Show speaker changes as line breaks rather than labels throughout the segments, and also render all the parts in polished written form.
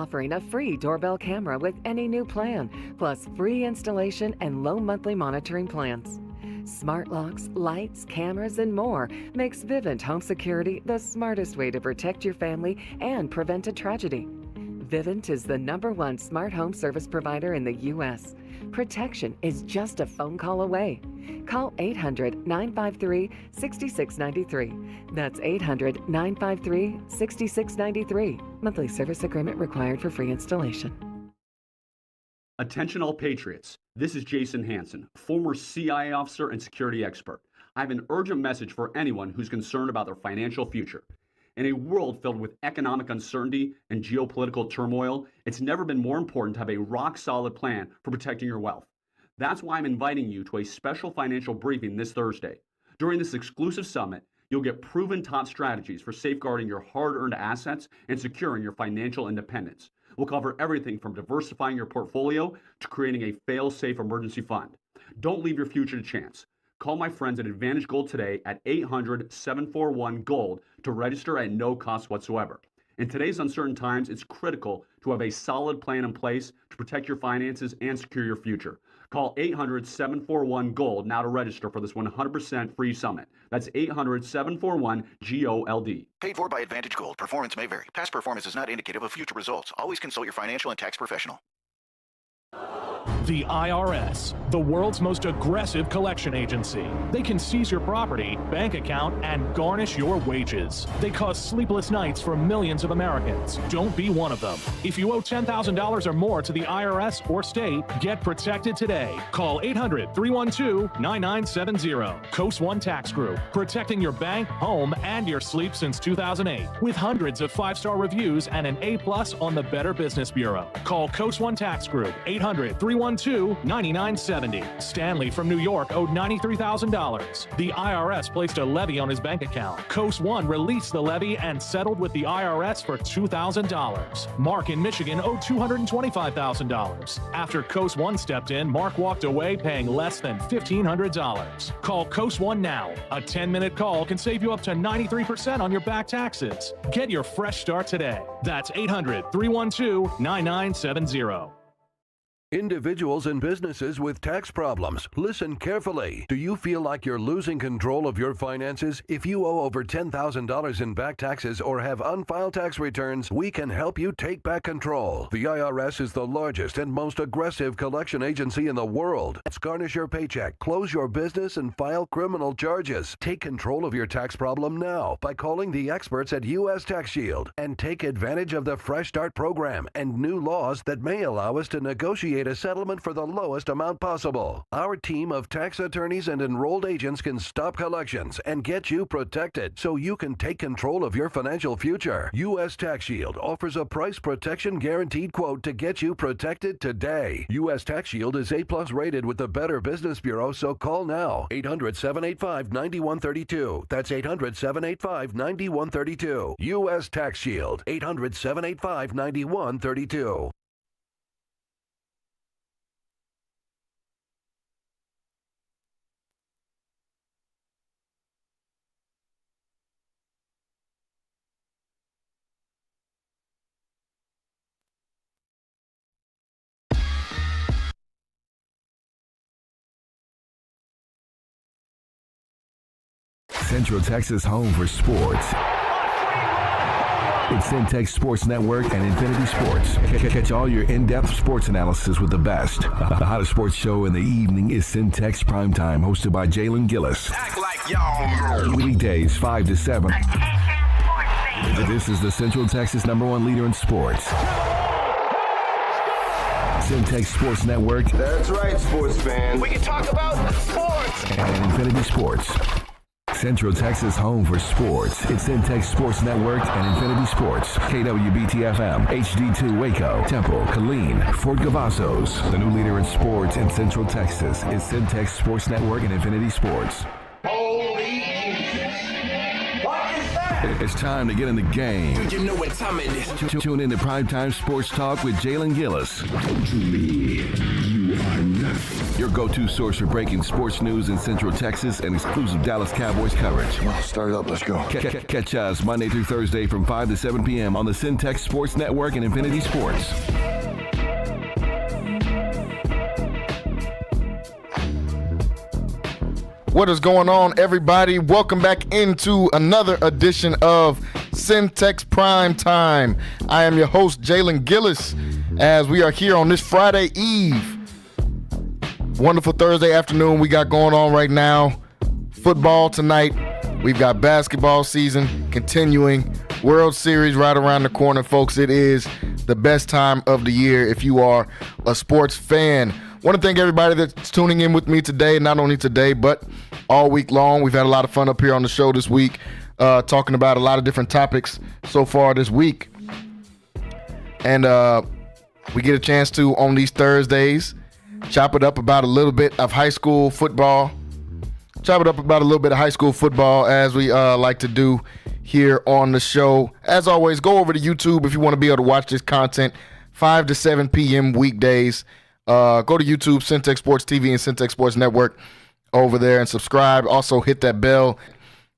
offering a free doorbell camera with any new plan, plus free installation and low monthly monitoring plans. Smart locks, lights, cameras, and more makes Vivint Home Security the smartest way to protect your family and prevent a tragedy. Vivint is the #1 smart home service provider in the U.S. Protection is just a phone call away. Call 800-953-6693. That's 800-953-6693. Monthly service agreement required for free installation.
Attention all patriots. This is Jason Hansen, former CIA officer and security expert. I have an urgent message for anyone who's concerned about their financial future. In a world filled with economic uncertainty and geopolitical turmoil, it's never been more important to have a rock-solid plan for protecting your wealth. That's why I'm inviting you to a special financial briefing this Thursday. During this exclusive summit, you'll get proven top strategies for safeguarding your hard-earned assets and securing your financial independence. We'll cover everything from diversifying your portfolio to creating a fail-safe emergency fund. Don't leave your future to chance. Call my friends at Advantage Gold today at 800-741-GOLD to register at no cost whatsoever. In today's uncertain times, it's critical to have a solid plan in place to protect your finances and secure your future. Call 800-741-GOLD now to register for this 100% free summit. That's 800-741-GOLD.
Paid for by Advantage Gold. Performance may vary. Past performance is not indicative of future results. Always consult your financial and tax professional.
The IRS, the world's most aggressive collection agency. They can seize your property, bank account, and garnish your wages. They cause sleepless nights for millions of Americans. Don't be one of them. If you owe $10,000 or more to the IRS or state, get protected today. Call 800-312-9970. Coast One Tax Group, protecting your bank, home, and your sleep since 2008. With hundreds of 5-star reviews and an A+ on the Better Business Bureau. Call Coast One Tax Group, 800-312-9970. Stanley from New York owed $93,000. The IRS placed a levy on his bank account. Coast One released the levy and settled with the IRS for $2,000. Mark in Michigan owed $225,000. After Coast One stepped in, Mark walked away paying less than $1,500. Call Coast One now. A 10-minute call can save you up to 93% on your back taxes. Get your fresh start today. That's 800-312-9970.
Individuals and businesses with tax problems, listen carefully. Do you feel like you're losing control of your finances? If you owe over $10,000 in back taxes or have unfiled tax returns, we can help you take back control. The IRS is the largest and most aggressive collection agency in the world. Let's garnish your paycheck, close your business, and file criminal charges. Take control of your tax problem now by calling the experts at U.S. Tax Shield and take advantage of the Fresh Start program and new laws that may allow us to negotiate a settlement for the lowest amount possible. Our team of tax attorneys and enrolled agents can stop collections and get you protected so you can take control of your financial future. U.S. Tax Shield offers a price protection guaranteed quote to get you protected today. U.S. Tax Shield is A+ rated with the Better Business Bureau, so call now. 800-785-9132. That's 800-785-9132. U.S. Tax Shield. 800-785-9132.
Central Texas home for sports. It's Centex Sports Network and Infinity Sports. Catch all your in-depth sports analysis with the best. The hottest sports show in the evening is Centex Primetime, hosted by Jalen Gillis.
Act like y'all.
Weekdays 5 to 7. This is the Central Texas #1 leader in sports. Centex Sports Network.
That's right, sports fans.
We can talk about sports.
And Infinity Sports. Central Texas home for sports. It's Centex Sports Network and Infinity Sports. KWBT-FM, HD2 Waco, Temple, Killeen, Fort Cavazos. The new leader in sports in Central Texas is Centex Sports Network and Infinity Sports.
Holy Jesus. What is that?
It's time to get in the game.
You know what time it is.
Tune in to Primetime Sports Talk with Jalen Gillis.
To me, you are nothing.
your go-to source for breaking sports news in Central Texas and exclusive Dallas Cowboys coverage.
Start it up. Let's go.
Catch us Monday through Thursday from 5 to 7 p.m. on the Centex Sports Network and Infinity Sports.
What is going on, everybody? Welcome back into another edition of Centex Primetime. I am your host, Jalen Gillis, as we are here on this Friday Eve. Wonderful Thursday afternoon we got going on right now. Football tonight. We've got basketball season continuing. World Series right around the corner, folks. It is the best time of the year if you are a sports fan. Want to thank everybody that's tuning in with me today, not only today, but all week long. We've had a lot of fun up here on the show this week, talking about a lot of different topics so far this week. And we get a chance to, on these Thursdays, chop it up about a little bit of high school football. As we like to do here on the show. As always, go over to YouTube if you want to be able to watch this content 5 to 7 p.m. weekdays. Go to YouTube, Centex Sports TV and Centex Sports Network over there and subscribe. Also hit that bell.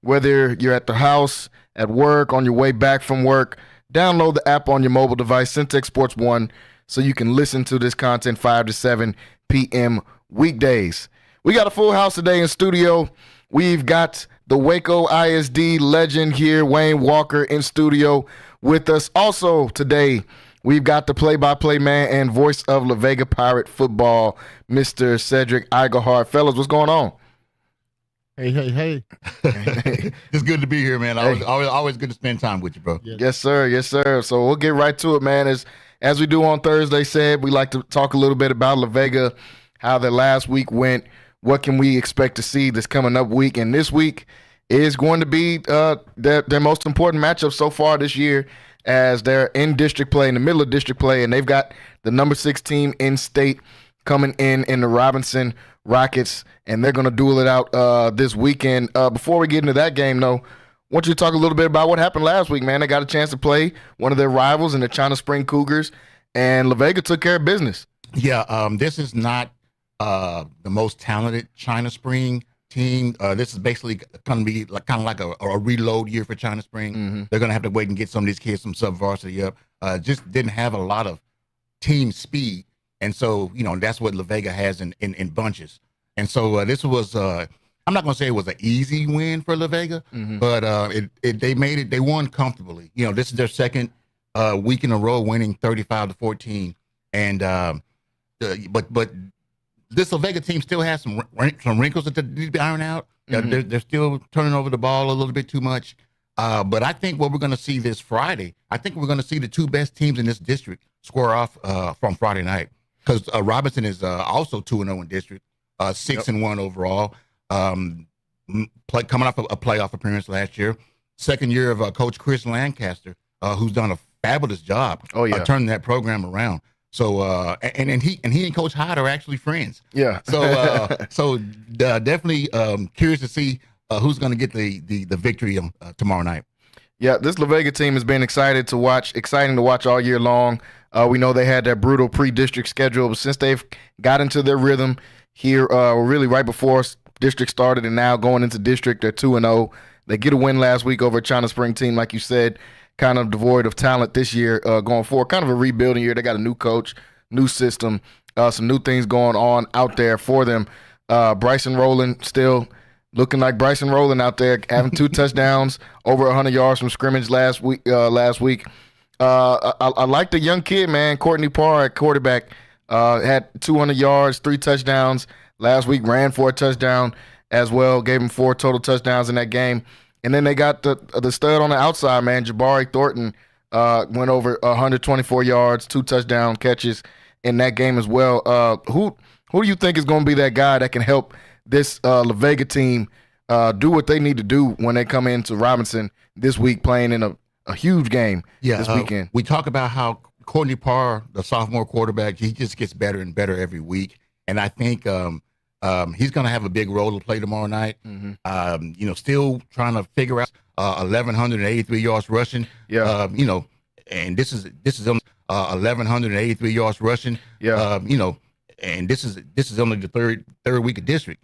Whether you're at the house, at work, on your way back from work, download the app on your mobile device, Centex Sports 1, so you can listen to this content 5 to 7 p.m. weekdays. We got a full house today in studio. We've got the Waco ISD legend here, Wayne Walker, in studio with us. Also today, we've got the play-by-play man and voice of La Vega Pirate football, Mr. Cedric Igahart. Fellas, what's going on?
Hey. It's good to be here, man. Always good to spend time with you, bro.
Yes, sir. So we'll get right to it, man. As we do on Thursday, said we like to talk a little bit about La Vega, how the last week went, what can we expect to see this coming up week. And this week is going to be their most important matchup so far this year, as they're in district play, in the middle of district play, and they've got the number 6 team in state coming in the Robinson Rockets, and they're going to duel it out this weekend. Before we get into that game, though, I want you to talk a little bit about what happened last week, man. They got a chance to play one of their rivals in the China Spring Cougars, and La Vega took care of business.
Yeah, this is not the most talented China Spring team. This is basically going to be kind of like a reload year for China Spring. Mm-hmm. They're going to have to wait and get some of these kids some sub-varsity up. Just didn't have a lot of team speed. And so, that's what La Vega has in bunches. And so this was, I'm not going to say it was an easy win for La Vega, mm-hmm. but they won comfortably. This is their second week in a row winning 35-14. And, but this La Vega team still has some wrinkles that they need to be ironed out. Mm-hmm. They're still turning over the ball a little bit too much. But I think what we're going to see this Friday, I think we're going to see the two best teams in this district square off from Friday night. Because Robinson is also 2-0 in district, 6-1 overall. Coming off a playoff appearance last year. Second year of Coach Chris Lancaster, who's done a fabulous job turning that program around. So and he and Coach Hyde are actually friends.
Yeah.
So definitely curious to see who's going to get the victory tomorrow night.
Yeah, this La Vega team has been exciting to watch all year long. We know they had that brutal pre-district schedule, but since they've got into their rhythm here, really right before district started and now going into district, they're 2-0. They get a win last week over a China Spring team, like you said, kind of devoid of talent this year going forward. Kind of a rebuilding year. They got a new coach, new system, some new things going on out there for them. Bryson Rowland still looking like Bryson Rowland out there, having 2 touchdowns, over 100 yards from scrimmage last week. I like the young kid, man. Courtney Parr at quarterback had 200 yards, 3 touchdowns last week, ran for a touchdown as well, gave him 4 total touchdowns in that game. And then they got the stud on the outside, man. Jabari Thornton went over 124 yards, 2 touchdown catches in that game as well. Who do you think is going to be that guy that can help this La Vega team do what they need to do when they come into Robinson this week, playing in a huge game this weekend?
We talk about how Courtney Parr, the sophomore quarterback, he just gets better and better every week. And I think he's going to have a big role to play tomorrow night. Mm-hmm. Still trying to figure out 1,183 yards rushing.
Yeah.
And this is 1,183 yards rushing.
Yeah.
and this is only the third week of district.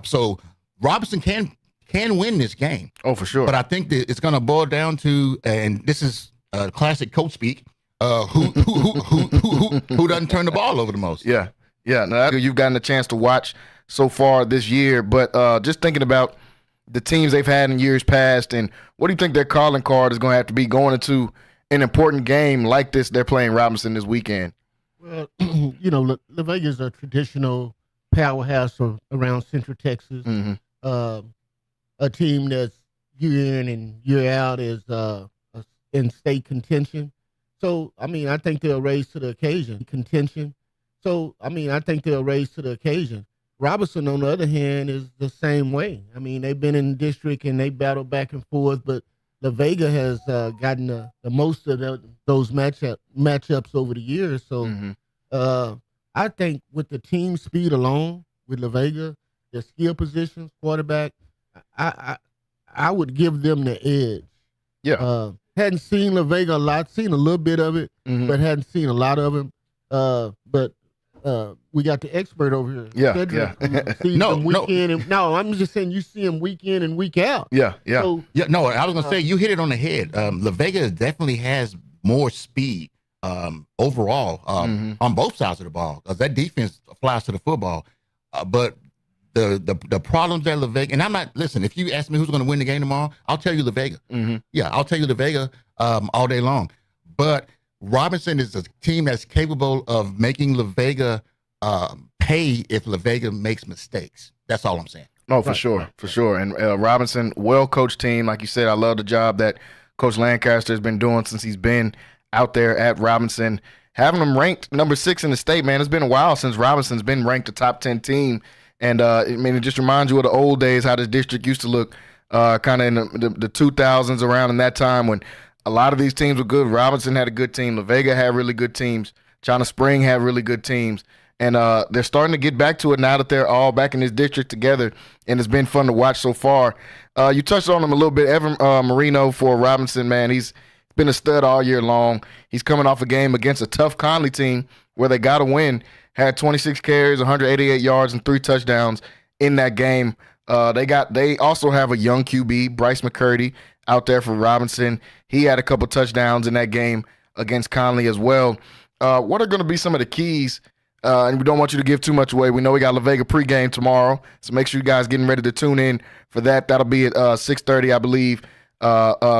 So Robinson can win this game.
Oh, for sure.
But I think that it's going to boil down to, and this is classic coach speak, who doesn't turn the ball over the most.
Yeah. Now, you've gotten a chance to watch so far this year, but just thinking about the teams they've had in years past, and what do you think their calling card is going to have to be going into an important game like this they're playing Robinson this weekend?
Well, La Vega is a traditional powerhouse around Central Texas.
Mm-hmm.
A team that's year in and year out is in state contention. So, I think they'll raise to the occasion. Robinson, on the other hand, is the same way. They've been in district and they battle back and forth, but La Vega has gotten the most of those matchups over the years. So I think with the team speed alone, with La Vega, their skill positions, quarterback, I would give them the edge.
Yeah.
Hadn't seen La Vega a lot, seen a little bit of it, but hadn't seen a lot of him. But we got the expert over here.
Yeah,
Cedric,
yeah.
I'm just saying you see him week in and week out.
Yeah.
So,
I was gonna say you hit it on the head. La Vega definitely has more speed overall on both sides of the ball, because that defense flies to the football. But the problems that La Vega, and I'm not, listen, if you ask me who's going to win the game tomorrow, I'll tell you La Vega.
Mm-hmm.
Yeah, I'll tell you La Vega all day long. But Robinson is a team that's capable of making La Vega pay if La Vega makes mistakes. That's all I'm saying.
No, for sure. And Robinson, well-coached team. Like you said, I love the job that Coach Lancaster has been doing since he's been out there at Robinson. Having them ranked number 6 in the state, man, it's been a while since Robinson's been ranked a top 10 team. And, it just reminds you of the old days, how this district used to look kind of in the 2000s, around in that time when a lot of these teams were good. Robinson had a good team. La Vega had really good teams. China Spring had really good teams. And they're starting to get back to it now that they're all back in this district together, and it's been fun to watch so far. You touched on him a little bit. Evan Marino for Robinson, man, he's been a stud all year long. He's coming off a game against a tough Conley team where they got to win. Had 26 carries, 188 yards, and 3 touchdowns in that game. They also have a young QB, Bryce McCurdy, out there for Robinson. He had a couple touchdowns in that game against Conley as well. What are going to be some of the keys? And we don't want you to give too much away. We know we got La Vega pregame tomorrow, so make sure you guys getting ready to tune in for that. That'll be at 6:30, I believe.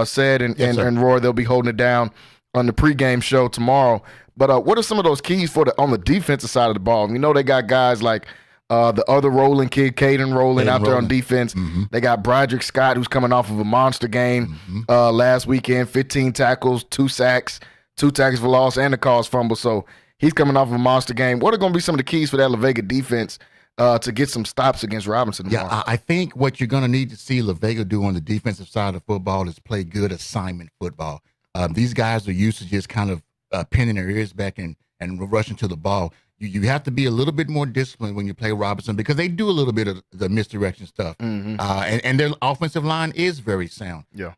Said and Roy, they'll be holding it down on the pregame show tomorrow. But what are some of those keys on the defensive side of the ball? We know they got guys like the other Rowland kid, Caden Rowland, out there on defense. Mm-hmm. They got Broderick Scott, who's coming off of a monster game last weekend, 15 tackles, 2 sacks, 2 tackles for loss, and a caused fumble. So he's coming off of a monster game. What are going to be some of the keys for that La Vega defense to get some stops against Robinson tomorrow?
Yeah, I think what you're going to need to see La Vega do on the defensive side of football is play good assignment football. These guys are used to just kind of pinning their ears back and rushing to the ball. You have to be a little bit more disciplined when you play Robinson, because they do a little bit of the misdirection stuff. Mm-hmm. And their offensive line is very sound.
Yeah.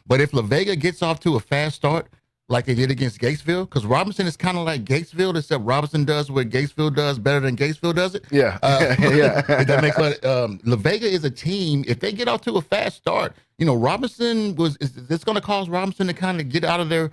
But if La Vega gets off to a fast start, like they did against Gatesville, because Robinson is kind of like Gatesville, except Robinson does what Gatesville does better than Gatesville does it.
Yeah. Yeah.
That makes La Vega is a team. If they get off to a fast start, Robinson it's going to cause Robinson to kind of get out of their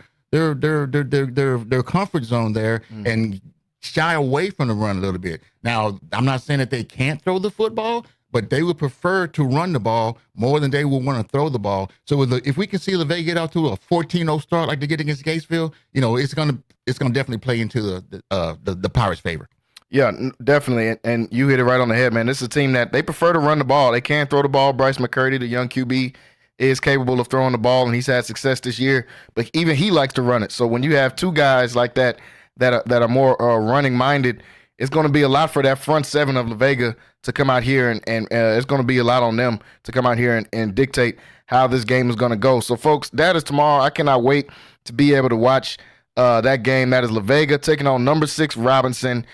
comfort zone there and shy away from the run a little bit. Now, I'm not saying that they can't throw the football, but they would prefer to run the ball more than they would want to throw the ball. So if we can see La Vega get out to a 14-0 start like they did against Gatesville, it's gonna definitely play into the Pirates' favor.
Yeah, definitely. And you hit it right on the head, man. This is a team that they prefer to run the ball. They can throw the ball. Bryce McCurdy, the young QB, is capable of throwing the ball, and he's had success this year. But even he likes to run it. So when you have 2 guys like that are more running minded, it's going to be a lot for that front 7 of La Vega to come out here, and it's going to be a lot on them to come out here and dictate how this game is going to go. So, folks, that is tomorrow. I cannot wait to be able to watch that game. That is La Vega taking on number 6 Robinson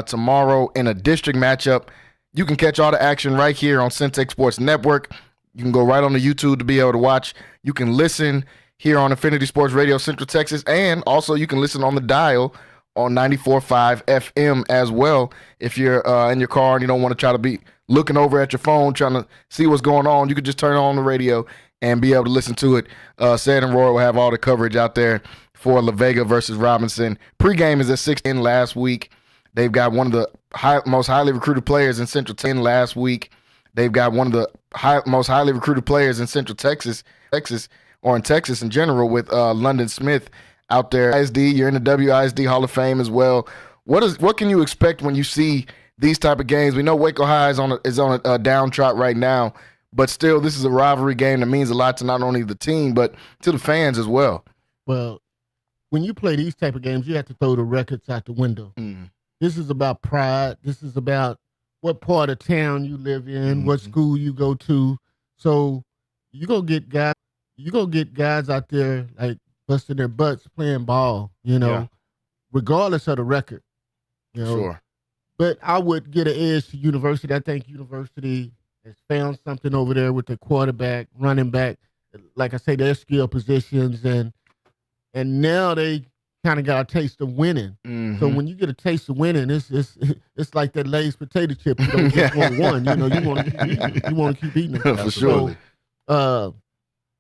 tomorrow in a district matchup. You can catch all the action right here on Centex Sports Network. You can go right on the YouTube to be able to watch. You can listen here on Infinity Sports Radio Central Texas, and also you can listen on the dial on 94.5 FM as well. If you're in your car and you don't want to try to be looking over at your phone trying to see what's going on, you could just turn on the radio and be able to listen to it. Sad and Roy will have all the coverage out there for La Vega versus Robinson. Pregame is at 6:10 last week. They've got one of the most highly recruited players in Central Texas last week. They've got one of the most highly recruited players in Central Texas, or in Texas in general, with London Smith out there. ISD, you're in the WISD Hall of Fame as well. What can you expect when you see these type of games? We know Waco High is on a downtrot right now, but still, this is a rivalry game that means a lot to not only the team but to the fans as well.
Well, when you play these type of games, you have to throw the records out the window. This is about pride. This is about what part of town you live in, what school you go to. So you gonna get guys out there like busting their butts playing ball, regardless of the record.
Sure.
But I would get an edge to University. I think University has found something over there with the quarterback, running back. Like I say, their skill positions, and now they kind of got a taste of winning. So when you get a taste of winning, it's like that Lay's potato chip. You don't get one. You want to keep eating them.
For sure.
So,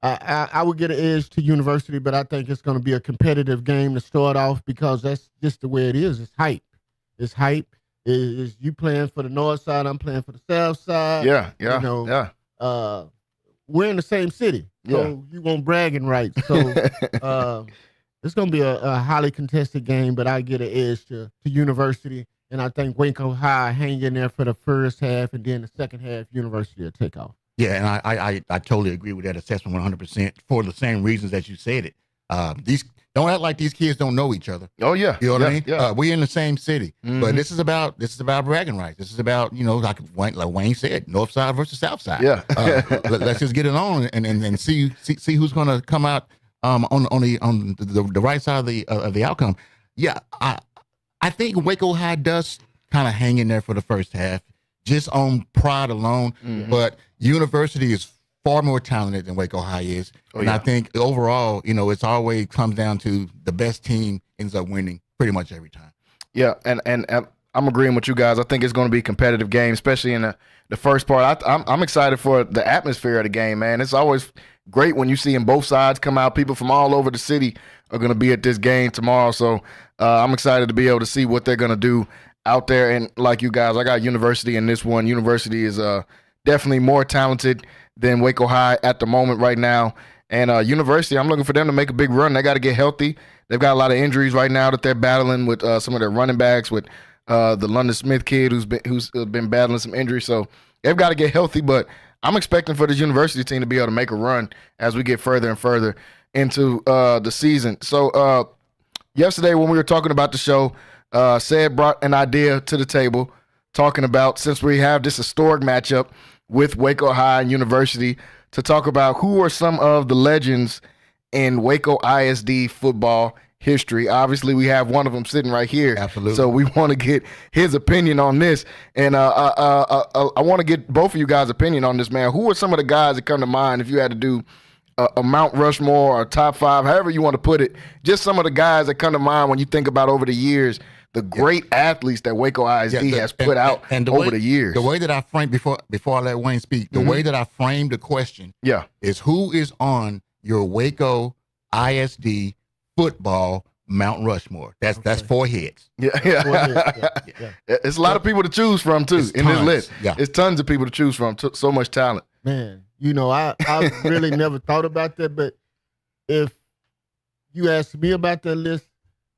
I would get an edge to University, but I think it's going to be a competitive game to start off because that's just the way it is. It's hype. It's hype. Is you playing for the north side? I'm playing for the south side.
Yeah.
We're in the same city, so you want bragging rights. So it's going to be a highly contested game, but I get an edge to University, and I think Waco High hang in there for the first half, and then the second half, University will take off.
Yeah, and I totally agree with that assessment 100% for the same reasons as you said it. These don't act like these kids don't know each other.
Oh yeah,
you know what I mean.
Yeah.
We're in the same city, but this is about bragging rights. This is about like Wayne said, North Side versus South Side.
Yeah,
let's just get it on and see who's going to come out on the right side of the outcome. Yeah, I think Waco High does kind of hang in there for the first half, just on pride alone. But University is far more talented than Waco High is. I think overall, it's always comes down to the best team ends up winning pretty much every time.
Yeah, and I'm agreeing with you guys. I think it's going to be a competitive game, especially in the first part. I'm excited for the atmosphere of the game, man. It's always great when you see in both sides come out. People from all over the city are going to be at this game tomorrow. So I'm excited to be able to see what they're going to do out there. And like you guys, I got University in this one. University is definitely more talented than Waco High at the moment right now. And University, I'm looking for them to make a big run. They got to get healthy. They've got a lot of injuries right now that they're battling with some of their running backs, with the London Smith kid who's been battling some injuries. So they've got to get healthy. But I'm expecting for this University team to be able to make a run as we get further and further into the season. So yesterday when we were talking about the show, Sed brought an idea to the table talking about, since we have this historic matchup with Waco High and University, to talk about who are some of the legends in Waco ISD football history. Obviously, we have one of them sitting right here.
Absolutely.
So we want to get his opinion on this. And I want to get both of you guys' opinion on this, man. Who are some of the guys that come to mind if you had to do a Mount Rushmore or top five, however you want to put it, just some of the guys that come to mind when you think about over the years, the great athletes that Waco ISD has put out over the years.
The way that I framed, before I let Wayne speak, the way that I framed the question is who is on your Waco ISD football Mount Rushmore? That's four heads.
Yeah. It's a lot of people to choose from, too, in this list.
Yeah.
It's tons of people to choose from, so much talent.
Man, I really never thought about that, but if you ask me about that list,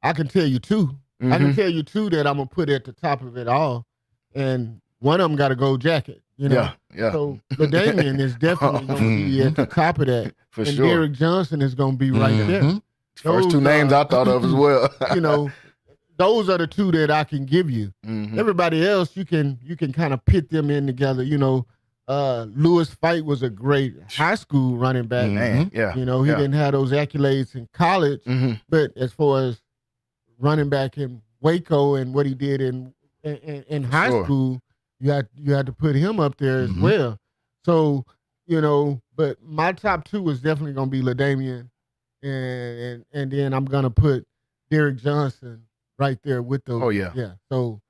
I can tell you two. I can tell you two that I'm going to put at the top of it all, and one of them got a gold jacket.
Yeah.
So LaDamian is definitely going to be at the top of that.
For
and
sure.
Derek Johnson is going to be right there.
First two names I thought of as well.
Those are the two that I can give you. Everybody else, you can kind of pit them in together. Lewis Fight was a great high school running back.
Man, yeah.
He didn't have those accolades in college, but as far as running back in Waco and what he did in high school, you had to put him up there as well. So, but my top two is definitely going to be LaDamian, and then I'm going to put Derek Johnson right there with those.
Oh, yeah.
Yeah. So,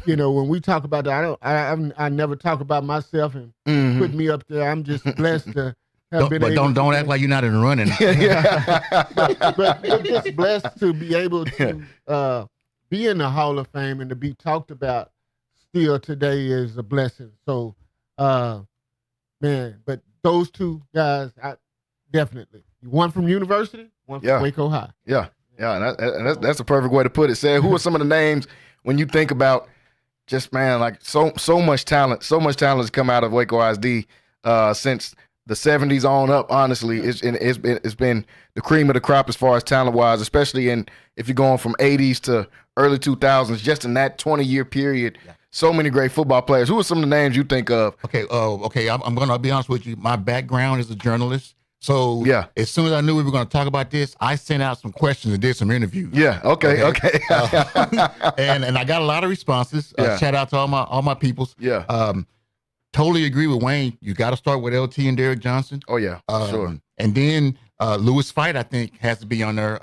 when we talk about that, I never talk about myself and put me up there. I'm just blessed to have been able
don't act like you're not in the running.
but just blessed to be able to be in the Hall of Fame and to be talked about still today is a blessing. So, man, but those two guys, definitely. One from university, one from Waco High.
Yeah, and that's a perfect way to put it. Say, who are some of the names when you think about just, man, like so much talent has come out of Waco ISD since the 70s on up. Honestly, it's been the cream of the crop as far as talent wise, especially if you're going from 80s to early 2000s, just in that 20-year period. Yeah. So many great football players. Who are some of the names you think of?
Okay, I'm going to be honest with you. My background is a journalist. So as soon as I knew we were going to talk about this, I sent out some questions and did some interviews.
Yeah, okay.
And I got a lot of responses. Shout out to all my peoples.
Yeah.
Totally agree with Wayne. You got to start with LT and Derek Johnson.
Oh, yeah, sure.
And then Lewis Fight, I think, has to be on there.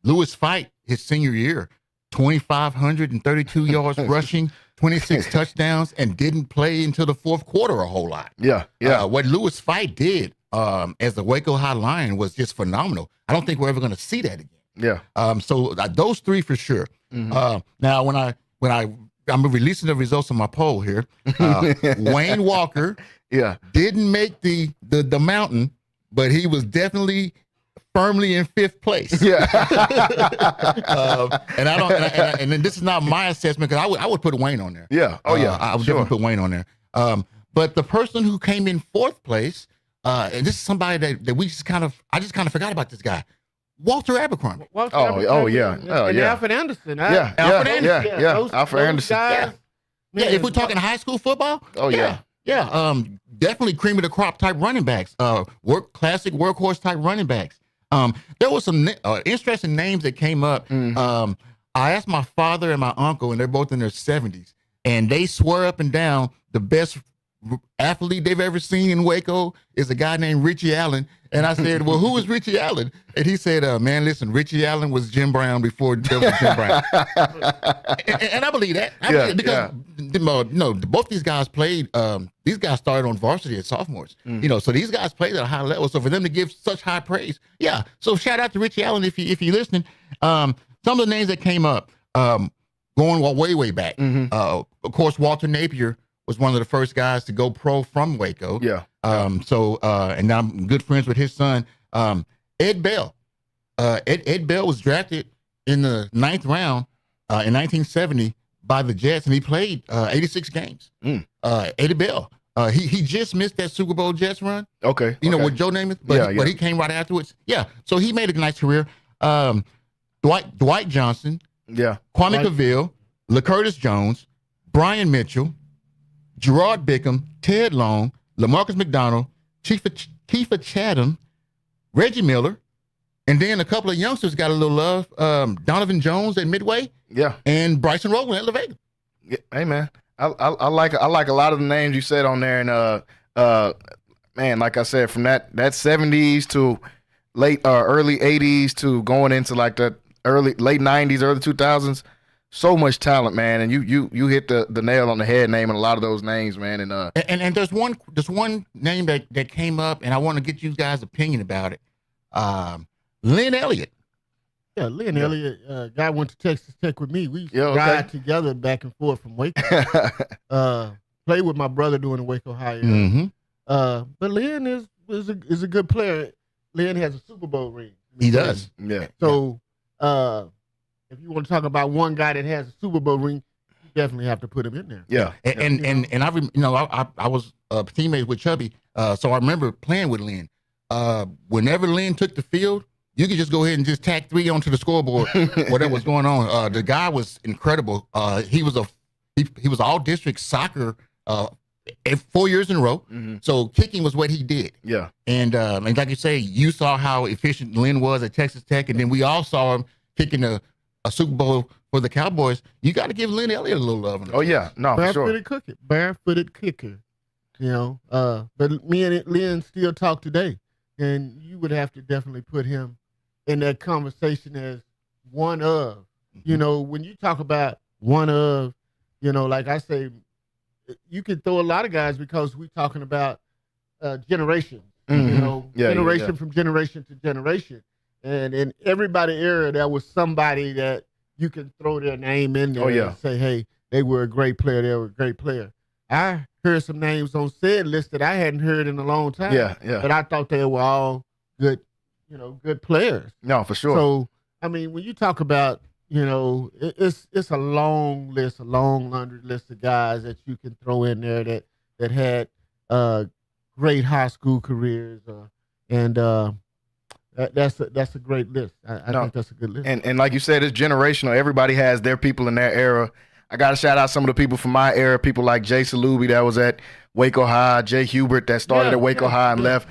Lewis Fight, his senior year, 2,532 yards rushing, 26 touchdowns, and didn't play until the fourth quarter a whole lot.
Yeah.
What Lewis Fight did as a Waco High Lion was just phenomenal. I don't think we're ever going to see that again.
Yeah.
So those three for sure.
Mm-hmm.
Now, when I'm releasing the results of my poll here, Wayne Walker didn't make the mountain, but he was definitely firmly in fifth place.
Yeah.
And then this is not my assessment, because I would put Wayne on there.
Yeah. Oh, yeah.
I would definitely put Wayne on there. But the person who came in fourth place, and this is somebody that I just kind of forgot about this guy, Walter Abercrombie.
And Alfred Anderson.
Alfred Anderson.
Alfred Anderson.
Guys,
if we're talking high school football.
Oh, yeah.
Definitely cream of the crop type running backs. Classic workhorse type running backs. There was some interesting names that came up. I asked my father and my uncle, and they're both in their 70s, and they swear up and down the best athlete they've ever seen in Waco is a guy named Richie Allen. And I said, well, who is Richie Allen? And he said, man, listen, Richie Allen was Jim Brown before there was Jim Brown. and I believe that. Because both these guys played, these guys started on varsity as sophomores. So these guys played at a high level. So for them to give such high praise, so shout out to Richie Allen if you're listening. Some of the names that came up, going way back. Of course, Walter Napier was one of the first guys to go pro from Waco. And I'm good friends with his son, Ed Bell. Ed Bell was drafted in the 9th round in 1970 by the Jets, and he played 86 games. Eddie Bell. He just missed that Super Bowl Jets run.
Okay.
With Joe Namath, but he came right afterwards. So he made a nice career. Dwight Johnson. Kwame Cavill, LaCurtis Jones, Brian Mitchell, Gerard Bickham, Ted Long, LaMarcus McDonald, Kiefer Chatham, Reggie Miller, and then a couple of youngsters got a little love. Donovan Jones at Midway, and Bryson Rowland at La Vega.
Hey man, I like a lot of the names you said on there, and man, like I said, from that 70s to early 80s to going into like the late 90s, early 2000s. So much talent, man, and you hit the nail on the head naming a lot of those names, man. And
there's one name that came up, and I want to get you guys' opinion about it. Lynn Elliott.
Yeah, Lynn Elliott, guy went to Texas Tech with me. We used to ride together back and forth from Waco. Played with my brother during the Waco High era. But Lynn is a good player. Lynn has a Super Bowl ring.
He does.
Yeah.
So. If you want to talk about one guy that has a Super Bowl ring, you definitely have to put him in there.
Yeah.
And I was teammates with Chubby, so I remember playing with Lynn. Whenever Lynn took the field, you could just go ahead and just tack 3 onto the scoreboard, whatever was going on. The guy was incredible. He was all district soccer 4 years in a row. So kicking was what he did.
Yeah.
And like you say, you saw how efficient Lynn was at Texas Tech, and then we all saw him kicking a Super Bowl for the Cowboys. You got to give Lynn Elliott a little love.
Oh yeah, no, for sure.
Barefooted kicker. But me and Lynn still talk today, and you would have to definitely put him in that conversation as one of You know, when you talk about one of, you know, like I say, you could throw a lot of guys because we're talking about generations. You know, generation from generation to generation. And in everybody era, there was somebody that you can throw their name in there and say, hey, they were a great player. They were a great player. I heard some names on said list that I hadn't heard in a long time. But I thought they were all good, you know, good players.
No, for sure.
So, I mean, when you talk about, you know, it's a long list, a long laundry list of guys that you can throw in there that had great high school careers, and that's a great list. I think that's a good list.
And like you said, it's generational. Everybody has their people in their era. I got to shout out some of the people from my era, people like Jay Salubi that was at Waco High, Jay Hubert that started at Waco High and left.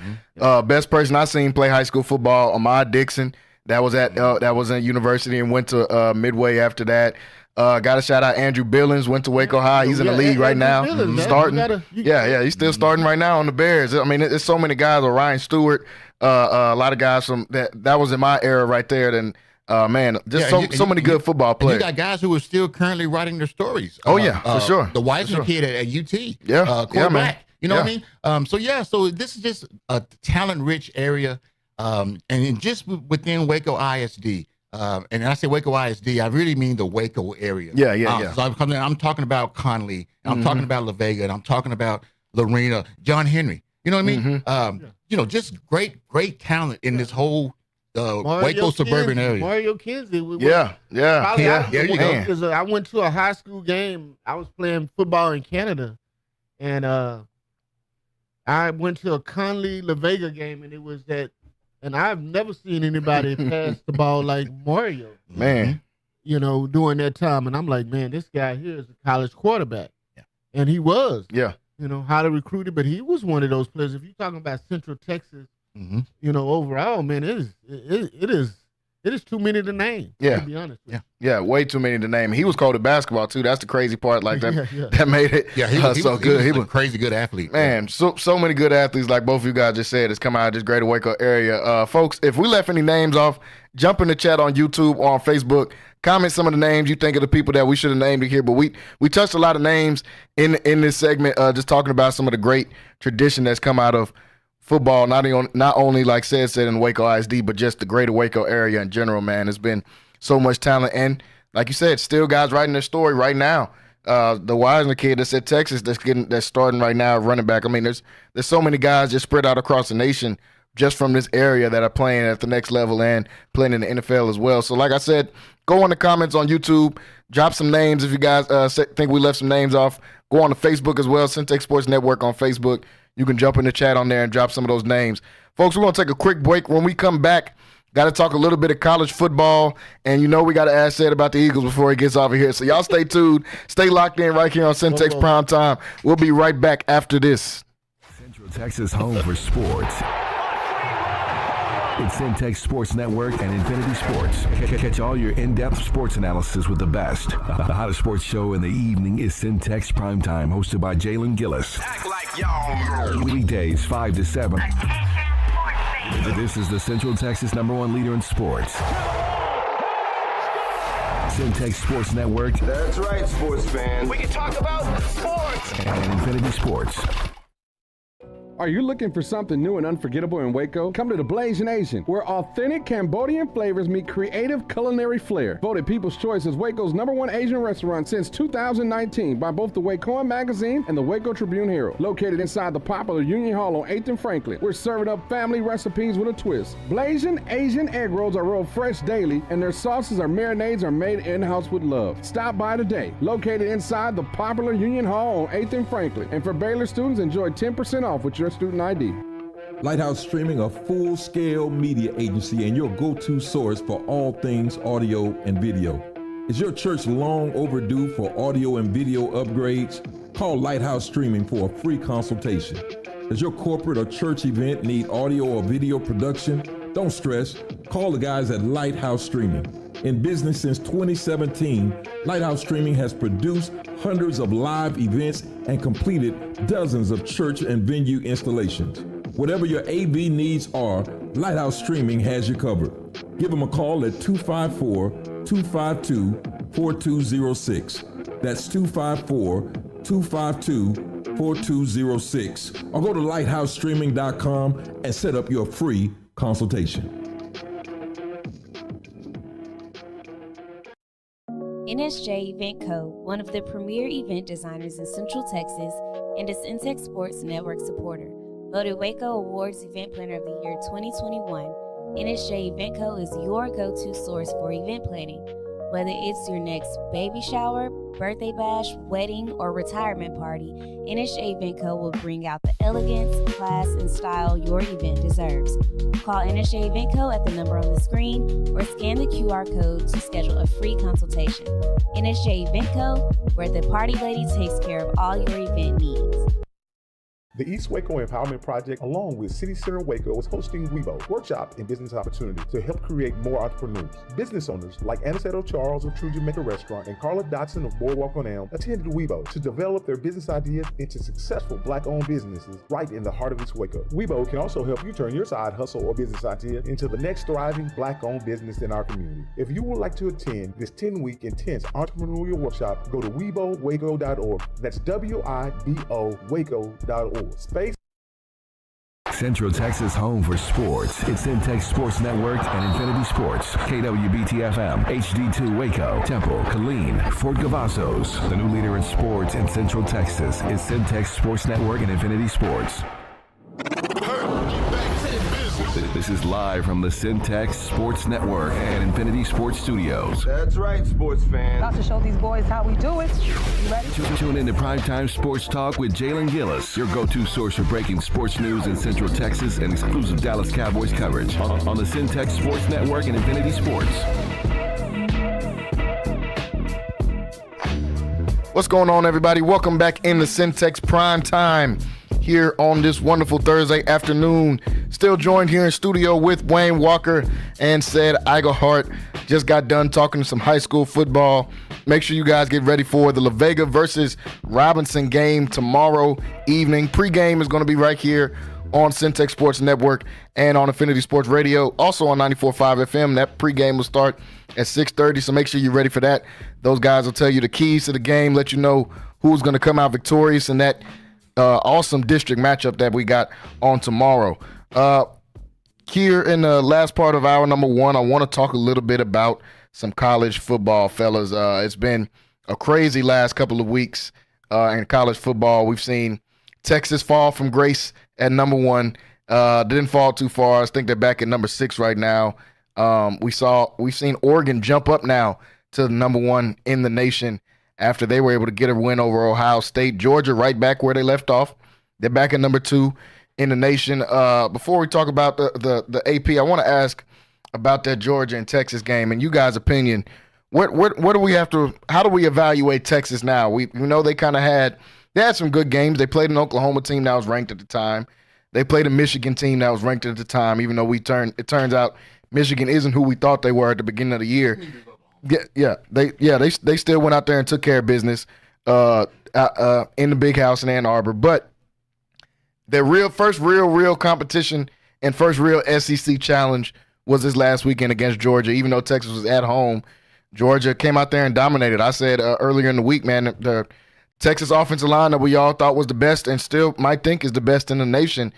Best person I seen play high school football, Ahmad Dixon, that was at university and went to Midway after that. Got to shout out Andrew Billings, went to Waco High. He's in the league right now, starting. He's still starting right now on the Bears. I mean, there's so many guys. Ryan Stewart, a lot of guys from that was in my era right there. Then, man, just so many good football players.
You got guys who are still currently writing their stories.
For sure.
The Wiseman kid at UT, quarterback. You know what I mean? So this is just a talent-rich area, and just within Waco ISD. And I say Waco ISD, I really mean the Waco area. So I'm talking about Conley, and I'm talking about La Vega, and I'm talking about Lorena, John Henry. You know what I mean? You know, just great talent in this whole Waco suburban area.
Mario Kinsey.
There you go.
Because I went to a high school game. I was playing football in Canada, and I went to a Conley La Vega game, and it was that. And I've never seen anybody pass the ball like Mario.
Man.
You know, during that time. And I'm like, man, this guy here is a college quarterback. And he was. You know, highly recruited, but he was one of those players. If you're talking about Central Texas, you know, overall, man, it is too many to name, to be honest with you.
Yeah, way too many to name. He was cold at basketball, too. That's the crazy part. Like that made it
he was
so good.
He was a crazy good athlete.
Man, so many good athletes, like both of you guys just said, has come out of this greater Waco area. Folks, if we left any names off, jump in the chat on YouTube or on Facebook. Comment some of the names you think of the people that we should have named here. But we touched a lot of names in this segment, just talking about some of the great tradition that's come out of football, not only like said in Waco ISD, but just the greater Waco area in general, man. There's been so much talent. And like you said, still guys writing their story right now. The Wiseman kid that's at Texas that's starting right now, running back. I mean, there's so many guys just spread out across the nation just from this area that are playing at the next level and playing in the NFL as well. So like I said, go in the comments on YouTube, drop some names if you guys think we left some names off. Go on to Facebook as well, Centex Sports Network on Facebook. You can jump in the chat on there and drop some of those names. Folks, we're going to take a quick break. When we come back, got to talk a little bit of college football. And you know we got to ask Ed about the Eagles before he gets off of here. So y'all stay tuned. Stay locked in right here on Centex Primetime. We'll be right back after this.
Central Texas home for sports. It's Centex Sports Network and Infinity Sports. Catch all your in-depth sports analysis with the best. The hottest sports show in the evening is Centex Primetime, hosted by Jalen Gillis.
Act like y'all.
Weekdays 5 to 7. This is the Central Texas #1 leader in sports. Centex Sports Network.
That's right, sports fans. We can talk about sports.
And Infinity Sports.
Are you looking for something new and unforgettable in Waco? Come to the Blazing Asian, where authentic Cambodian flavors meet creative culinary flair. Voted People's Choice as Waco's #1 Asian restaurant since 2019 by both the Wacoan Magazine and the Waco Tribune Herald. Located inside the popular Union Hall on 8th and Franklin, we're serving up family recipes with a twist. Blazing Asian egg rolls are rolled fresh daily, and their sauces or marinades are made in-house with love. Stop by today. Located inside the popular Union Hall on 8th and Franklin. And for Baylor students, enjoy 10% off with your student ID.
Lighthouse Streaming, a full-scale media agency and your go-to source for all things audio and video. Is your church long overdue for audio and video upgrades? Call Lighthouse Streaming for a free consultation. Does your corporate or church event need audio or video production? Don't stress. Call the guys at Lighthouse Streaming. In business since 2017, Lighthouse Streaming has produced hundreds of live events and completed dozens of church and venue installations. Whatever your AV needs are, Lighthouse Streaming has you covered. Give them a call at 254 254-252-4206. That's 254-252-4206. Or go to lighthousestreaming.com and set up your free consultation.
NSJ Event Co., one of the premier event designers in Central Texas and a Centex Sports Network supporter. Voted Waco Awards Event Planner of the Year 2021, NSJ Event Co. is your go-to source for event planning. Whether it's your next baby shower, birthday bash, wedding, or retirement party, NSJ Event Co. will bring out the elegance, class, and style your event deserves. Call NSJ Event Co. at the number on the screen or scan the QR code to schedule a free consultation. NSJ Event Co., where the party lady takes care of all your event needs.
The East Waco Empowerment Project, along with City Center Waco, is hosting WeBo, Workshop and Business Opportunity, to help create more entrepreneurs. Business owners like Aniceto Charles of True Jamaica Restaurant and Carla Dotson of Boardwalk on Elm attended WeBo to develop their business ideas into successful Black-owned businesses right in the heart of East Waco. WeBo can also help you turn your side hustle or business idea into the next thriving Black-owned business in our community. If you would like to attend this 10-week intense entrepreneurial workshop, go to WeBoWaco.org. That's WIBO Waco.org. Space.
Central Texas home for sports. It's Centex Sports Network and Infinity Sports. KWBT-FM, HD2 Waco, Temple, Killeen, Fort Cavazos. The new leader in sports in Central Texas is Centex Sports Network and Infinity Sports. This is live from the Centex Sports Network and Infinity Sports Studios.
That's right, sports fans.
About to show these boys how we do it. You ready?
Tune in to Primetime Sports Talk with Jalen Gillis, your go-to source for breaking sports news in Central Texas and exclusive Dallas Cowboys coverage on the Centex Sports Network and Infinity Sports.
What's going on, everybody? Welcome back in the Centex Primetime here on this wonderful Thursday afternoon. Still joined here in studio with Wayne Walker and Said Eigelhart. Just got done talking some high school football. Make sure you guys get ready for the La Vega versus Robinson game tomorrow evening. Pre-game is going to be right here on Centex Sports Network and on Infinity Sports Radio. Also on 94.5 FM. That pre-game will start at 6:30, so make sure you're ready for that. Those guys will tell you the keys to the game, let you know who's going to come out victorious in that awesome district matchup that we got on tomorrow. Here in the last part of hour number one, I want to talk a little bit about some college football, fellas. It's been a crazy last couple of weeks in college football. We've seen Texas fall from grace at number one. Didn't fall too far. I think they're back at number 6 right now. We've seen Oregon jump up now to number 1 in the nation after they were able to get a win over Ohio State. Georgia right back where they left off. They're back at number 2 in the nation. Before we talk about the AP, I want to ask about that Georgia and Texas game and you guys' opinion. What do we have to? How do we evaluate Texas now? We know they had some good games. They played an Oklahoma team that was ranked at the time. They played a Michigan team that was ranked at the time. Even though it turns out Michigan isn't who we thought they were at the beginning of the year. They still went out there and took care of business in the big house in Ann Arbor. But their first real competition and first real SEC challenge was this last weekend against Georgia. Even though Texas was at home, Georgia came out there and dominated. I said earlier in the week, man, the Texas offensive line that we all thought was the best and still might think is the best in the nation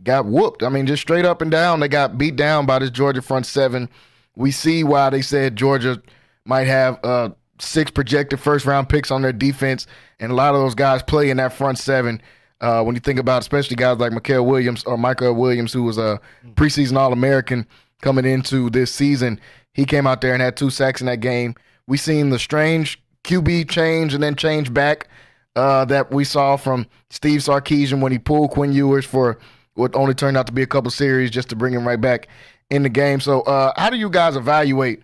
got whooped. I mean, just straight up and down, they got beat down by this Georgia front seven. We see why they said Georgia might have 6 projected first-round picks on their defense, and a lot of those guys play in that front seven. When you think about especially guys like Micah Williams, who was a preseason All-American coming into this season, he came out there and had 2 sacks in that game. We seen the strange QB change and then change back that we saw from Steve Sarkisian when he pulled Quinn Ewers for what only turned out to be a couple series just to bring him right back in the game. So how do you guys evaluate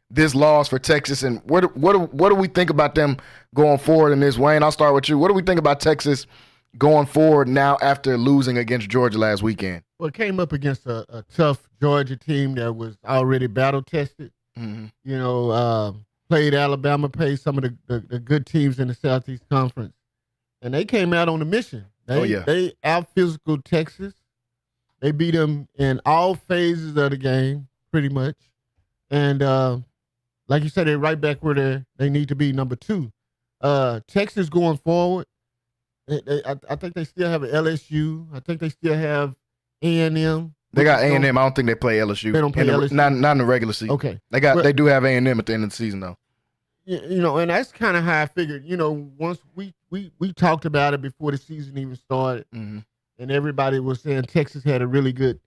this loss for Texas, and what do we think about them going forward in this? Wayne, I'll start with you. What do we think about Texas going forward now after losing against Georgia last weekend?
Well, it came up against a tough Georgia team that was already battle-tested. Mm-hmm. You know, played Alabama, played some of the good teams in the Southeast Conference. And they came out on a mission. They out-physical Texas. They beat them in all phases of the game, pretty much. And like you said, they're right back where they need to be, number 2. Texas going forward, I think they still have an LSU. I think they still have A&M.
They got A&M. I don't think they play LSU.
They don't play LSU?
Not in the regular season.
Okay.
They do have A&M at the end of the season, though.
And that's kind of how I figured. Once we talked about it before the season even started, and everybody was saying Texas had a really good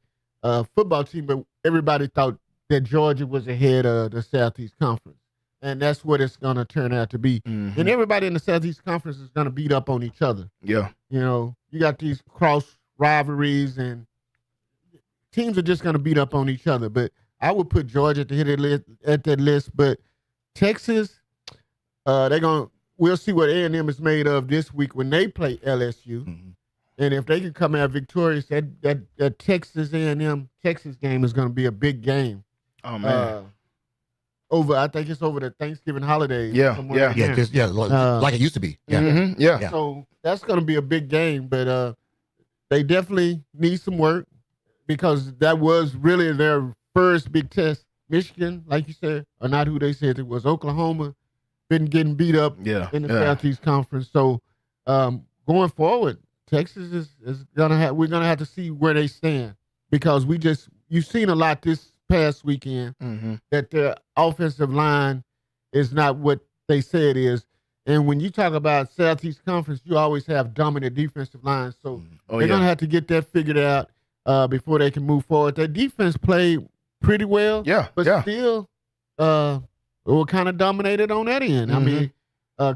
football team, but everybody thought that Georgia was ahead of the Southeast Conference. And that's what it's going to turn out to be. And everybody in the Southeast Conference is going to beat up on each other.
Yeah.
You got these cross rivalries, and teams are just going to beat up on each other. But I would put Georgia at that list. But Texas, we'll see what A&M is made of this week when they play LSU. And if they can come out victorious, that Texas A&M Texas game is going to be a big game.
Oh, man.
I think it's over the Thanksgiving holidays.
Like it used to be. Yeah.
So that's going to be a big game, but they definitely need some work because that was really their first big test. Michigan, like you said, are not who they said it was. Oklahoma been getting beat up in the Southeast Conference. So going forward, Texas is we're gonna have to see where they stand because you've seen a lot this past weekend that their offensive line is not what they say it is. And when you talk about Southeast Conference, you always have dominant defensive lines. So they're going to have to get that figured out before they can move forward. Their defense played pretty well, but still were kind of dominated on that end. I mean,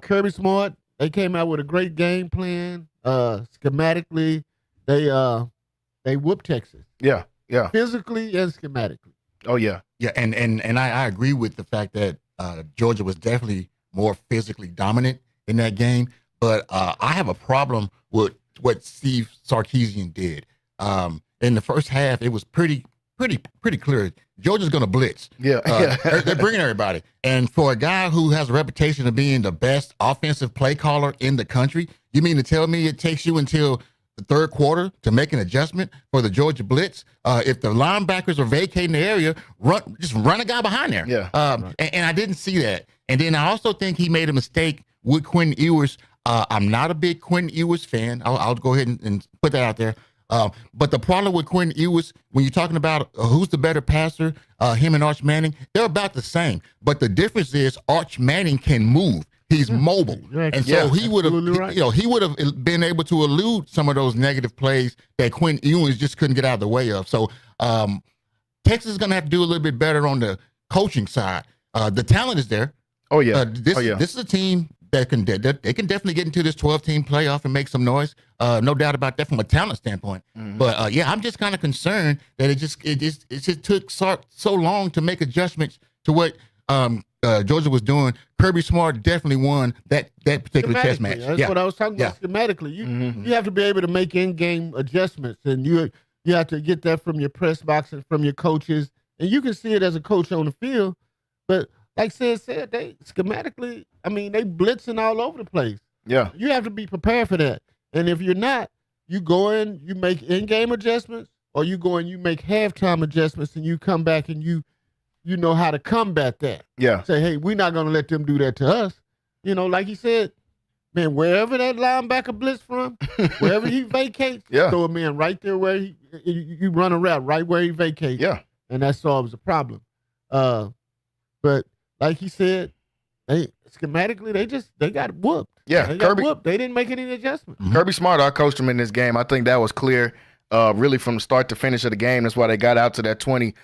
Kirby Smart, they came out with a great game plan. Schematically, they whooped Texas.
Yeah.
Physically and schematically.
Oh, yeah.
Yeah, and I agree with the fact that Georgia was definitely more physically dominant in that game. But I have a problem with what Steve Sarkisian did. In the first half, it was pretty clear. Georgia's going to blitz. They're bringing everybody. And for a guy who has a reputation of being the best offensive play caller in the country, you mean to tell me it takes you until the third quarter to make an adjustment for the Georgia blitz? If the linebackers are vacating the area, just run a guy behind there. And I didn't see that. And then I also think he made a mistake with Quinn Ewers. I'm not a big Quinn Ewers fan. I'll go ahead and put that out there. But the problem with Quinn Ewers, when you're talking about who's the better passer, him and Arch Manning, they're about the same. But the difference is Arch Manning can move. He's mobile, and so he would have, he would have been able to elude some of those negative plays that Quinn Ewers just couldn't get out of the way of. So Texas is going to have to do a little bit better on the coaching side. The talent is there. This is a team that can definitely get into this 12-team playoff and make some noise. No doubt about that from a talent standpoint. But I'm just kind of concerned that it just took so long to make adjustments to what Georgia was doing. Kirby Smart definitely won that particular test match.
That's what I was talking about schematically. You have to be able to make in-game adjustments, and you have to get that from your press box and from your coaches. And you can see it as a coach on the field, but like Sid said, they schematically, I mean, they blitzing all over the place.
Yeah.
You have to be prepared for that. And if you're not, you go in, you make in-game adjustments, or you go in, you make halftime adjustments, and you come back and you know how to combat that.
Yeah.
Say, hey, we're not going to let them do that to us. Like he said, man, wherever that linebacker blitz from, wherever he vacates, throw him in right there where you run a route right where he vacates.
Yeah.
And that solves the problem. But like he said, schematically, they got whooped.
Yeah,
they got whooped. They didn't make any adjustments.
Kirby Smart, I coached him in this game. I think that was clear, really from the start to finish of the game. That's why they got out to that 20-0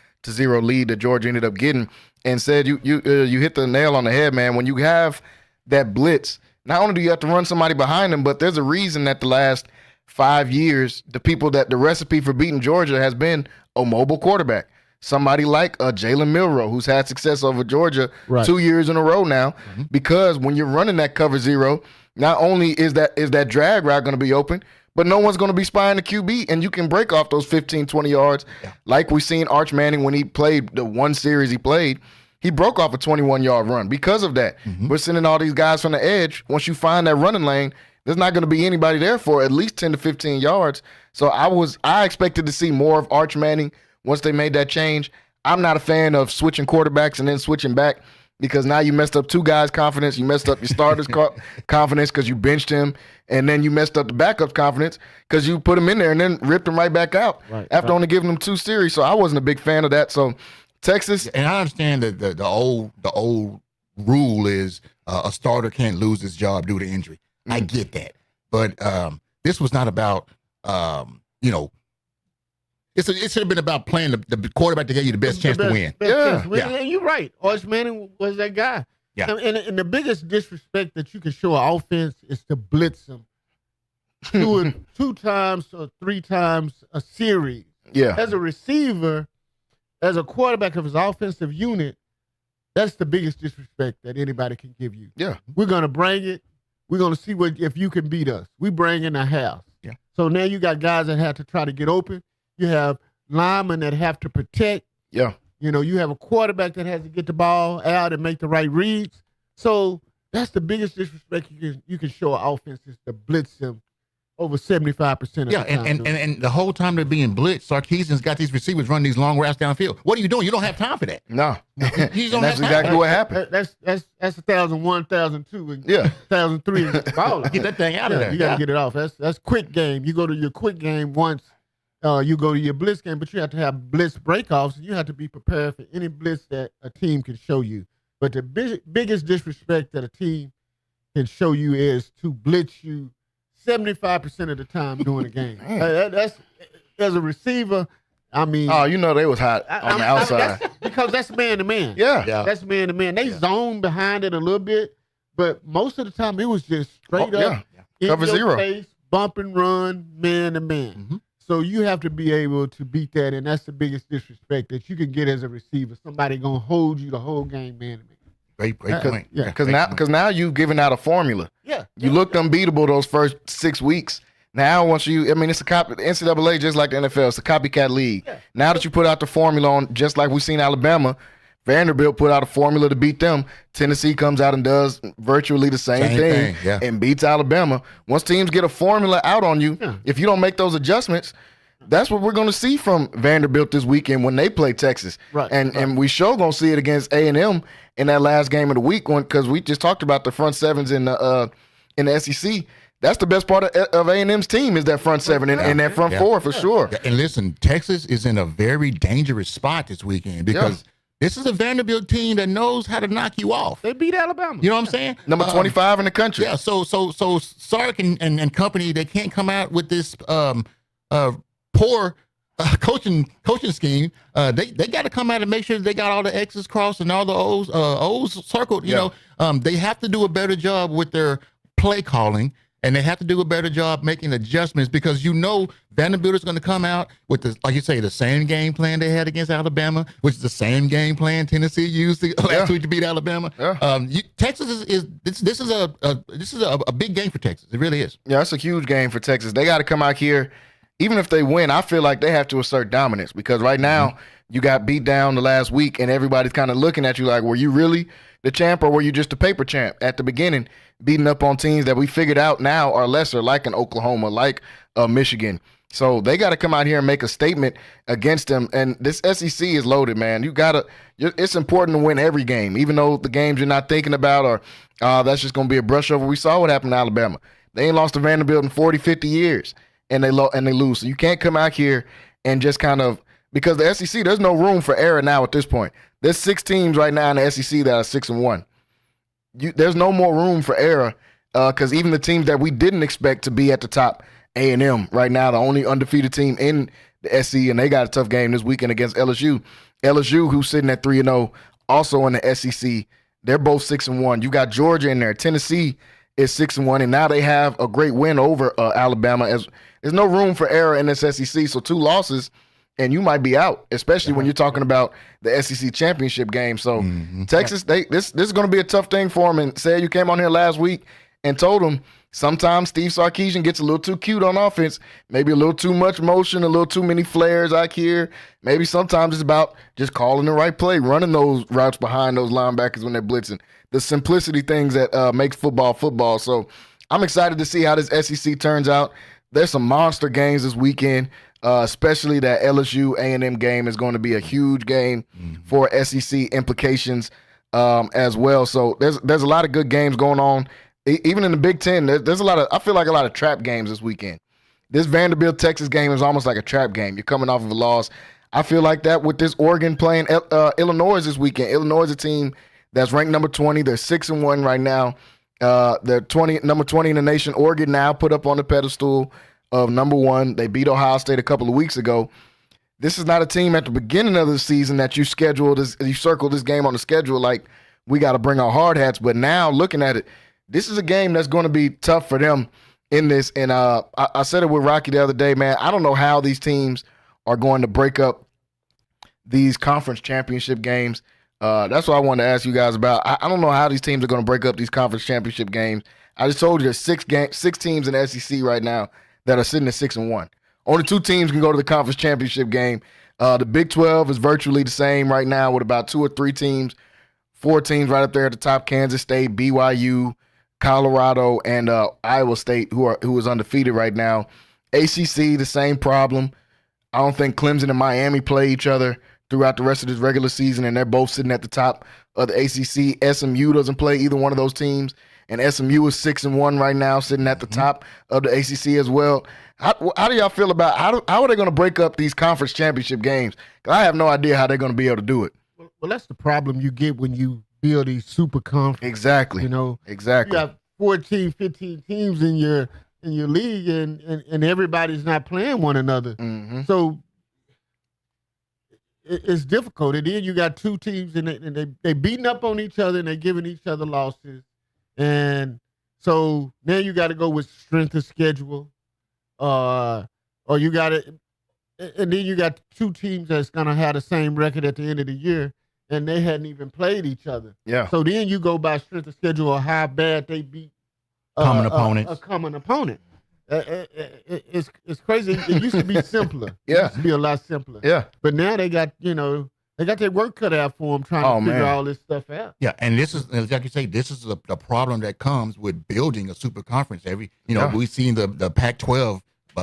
lead that Georgia ended up getting. And said you hit the nail on the head, man. When you have that blitz, not only do you have to run somebody behind them, but there's a reason that the last 5 years, the recipe for beating Georgia has been a mobile quarterback. Somebody like Jalen Milroe, who's had success over Georgia 2 years in a row now, because when you're running that cover zero, not only is that drag route going to be open, but no one's going to be spying the QB, and you can break off those 15, 20 yards. Like we seen Arch Manning when he played the one series he played, he broke off a 21-yard run because of that. We're sending all these guys from the edge. Once you find that running lane, there's not going to be anybody there for at least 10 to 15 yards. So I expected to see more of Arch Manning once they made that change. I'm not a fan of switching quarterbacks and then switching back because now you messed up two guys' confidence. You messed up your starter's confidence because you benched him, and then you messed up the backup's confidence because you put him in there and then ripped him right back out after only giving him 2 series. So I wasn't a big fan of that. So Texas,
and I understand that the old rule is a starter can't lose his job due to injury. I get that, but this was not about it should have been about playing the quarterback that gave you the best chance to win.
And you're right. Arch Manning was that guy.
Yeah.
And the biggest disrespect that you can show an offense is to blitz them. Do it 2 times or 3 times a series.
Yeah.
As a receiver, as a quarterback of his offensive unit, that's the biggest disrespect that anybody can give you.
Yeah.
We're going to bring it. We're going to see if you can beat us. We bring in a house.
Yeah.
So now you got guys that have to try to get open. You have linemen that have to protect.
Yeah.
You have a quarterback that has to get the ball out and make the right reads. So that's the biggest disrespect you can show an offense is to blitz them over 75% of the time.
Yeah, and the whole time they're being blitzed, Sarkisian's got these receivers running these long routes downfield. What are you doing? You don't have time for that.
No.
You don't
That's
have
exactly
time.
what happened.
That's 1001, 1002, and 1003.
Get that thing out of there.
You got to get it off. That's quick game. You go to your quick game once. You go to your blitz game, but you have to have blitz breakoffs. You have to be prepared for any blitz that a team can show you. But the biggest disrespect that a team can show you is to blitz you 75% of the time during the game. That's as a receiver. I mean,
they was hot on the outside
because that's man to man.
Yeah,
that's man to man. They zone behind it a little bit, but most of the time it was just straight up in
cover
your
zero,
face, bump and run, man to man.
Mm-hmm.
So you have to be able to beat that, and that's the biggest disrespect that you can get as a receiver. Somebody gonna hold you the whole game, man to man.
Great point.
Yeah, because now you've given out a formula.
Yeah,
you looked unbeatable those first 6 weeks. Now it's a copy. The NCAA just like the NFL. It's a copycat league. Yeah. Now that you put out the formula on, just like we've seen Alabama, Vanderbilt put out a formula to beat them. Tennessee comes out and does virtually the same thing and beats Alabama. Once teams get a formula out on you, if you don't make those adjustments, that's what we're going to see from Vanderbilt this weekend when they play Texas.
Right.
And we sure going to see it against A&M in that last game of the week because we just talked about the front sevens in the SEC. That's the best part of A&M's team is that front seven and that front four for sure.
Yeah. And listen, Texas is in a very dangerous spot this weekend because this is a Vanderbilt team that knows how to knock you off.
They beat Alabama.
You know what I'm saying?
Number 25 in the country.
Yeah, so Sark and company, they can't come out with this poor coaching scheme. They got to come out and make sure they got all the X's crossed and all the O's circled. You know, they have to do a better job with their play calling. And they have to do a better job making adjustments because Vanderbilt is going to come out with like you say, the same game plan they had against Alabama, which is the same game plan Tennessee used last week to beat Alabama. Yeah. Texas this is a big game for Texas. It really is.
Yeah, it's a huge game for Texas. They got to come out here. Even if they win, I feel like they have to assert dominance because right now you got beat down the last week and everybody's kind of looking at you like, were you really the champ or were you just a paper champ at the beginning, beating up on teams that we figured out now are lesser, like an Oklahoma, like Michigan. So they got to come out here and make a statement against them. And this SEC is loaded, man. It's important to win every game, even though the games you're not thinking about or that's just going to be a brush over. We saw what happened to Alabama. They ain't lost to Vanderbilt in 40, 50 years, and they lose. So you can't come out here and just kind of because the SEC, there's no room for error now at this point. There's 6 teams right now in the SEC that are 6-1. There's no more room for error because even the teams that we didn't expect to be at the top, A&M right now, the only undefeated team in the SEC, and they got a tough game this weekend against LSU. LSU, who's sitting at 3-0, also in the SEC, they're both 6-1. You got Georgia in there. Tennessee is 6-1, and now they have a great win over Alabama. There's no room for error in this SEC, so 2 losses, and you might be out, especially when you're talking about the SEC championship game. So Texas, this is going to be a tough thing for them. And say you came on here last week and told them sometimes Steve Sarkisian gets a little too cute on offense, maybe a little too much motion, a little too many flares out here. Maybe sometimes it's about just calling the right play, running those routes behind those linebackers when they're blitzing. The simplicity things that makes football. So I'm excited to see how this SEC turns out. There's some monster games this weekend. Especially that LSU A&M game is going to be a huge game for SEC implications. as well. So there's a lot of good games going on. Even in the Big Ten, there's a lot of, I feel like a lot of trap games this weekend. This Vanderbilt-Texas game is almost like a trap game. You're coming off of a loss. I feel like that with this Oregon playing Illinois this weekend. Illinois is a team that's ranked number 20. They're 6-1 right now. They're number 20 in the nation. Oregon now put up on the pedestal of number 1. They beat Ohio State a couple of weeks ago. This is not a team at the beginning of the season that you circled this game on the schedule like we got to bring our hard hats. But now looking at it, this is a game that's going to be tough for them in this. And I said it with Rocky the other day, man. I don't know how these teams are going to break up these conference championship games. That's what I wanted to ask you guys about. I don't know how these teams are going to break up these conference championship games. I just told you there's six teams in the SEC right now that are sitting at 6-1. Only 2 teams can go to the conference championship game. The Big 12 is virtually the same right now with about 2 or 3 teams, 4 teams right up there at the top: Kansas State, BYU, Colorado, and Iowa State, who is undefeated right now. ACC, the same problem. I don't think Clemson and Miami play each other throughout the rest of this regular season, and they're both sitting at the top of the ACC. SMU doesn't play either one of those teams, and SMU is 6-1 right now, sitting at the top of the ACC as well. How do y'all feel about how are they going to break up these conference championship games? 'Cause I have no idea how they're going to be able to do it.
Well, that's the problem you get when you build these super conferences.
Exactly. Exactly.
You got 14, 15 teams in your league, and everybody's not playing one another.
Mm-hmm.
So it's difficult. And then you got 2 teams, and they beating up on each other, and they giving each other losses. And so now you got to go with strength of schedule, or you got to, and then you got 2 teams that's gonna have the same record at the end of the year, and they hadn't even played each other.
Yeah.
So then you go by strength of schedule or how bad they beat
Common opponents.
A common opponent. It's crazy. It used to be simpler.
Yeah.
It used to be a lot simpler.
Yeah.
But now they got their work cut out for them trying to figure all this stuff out.
Yeah, and this is, like you say, this is the problem that comes with building a super conference. We've seen the Pac-12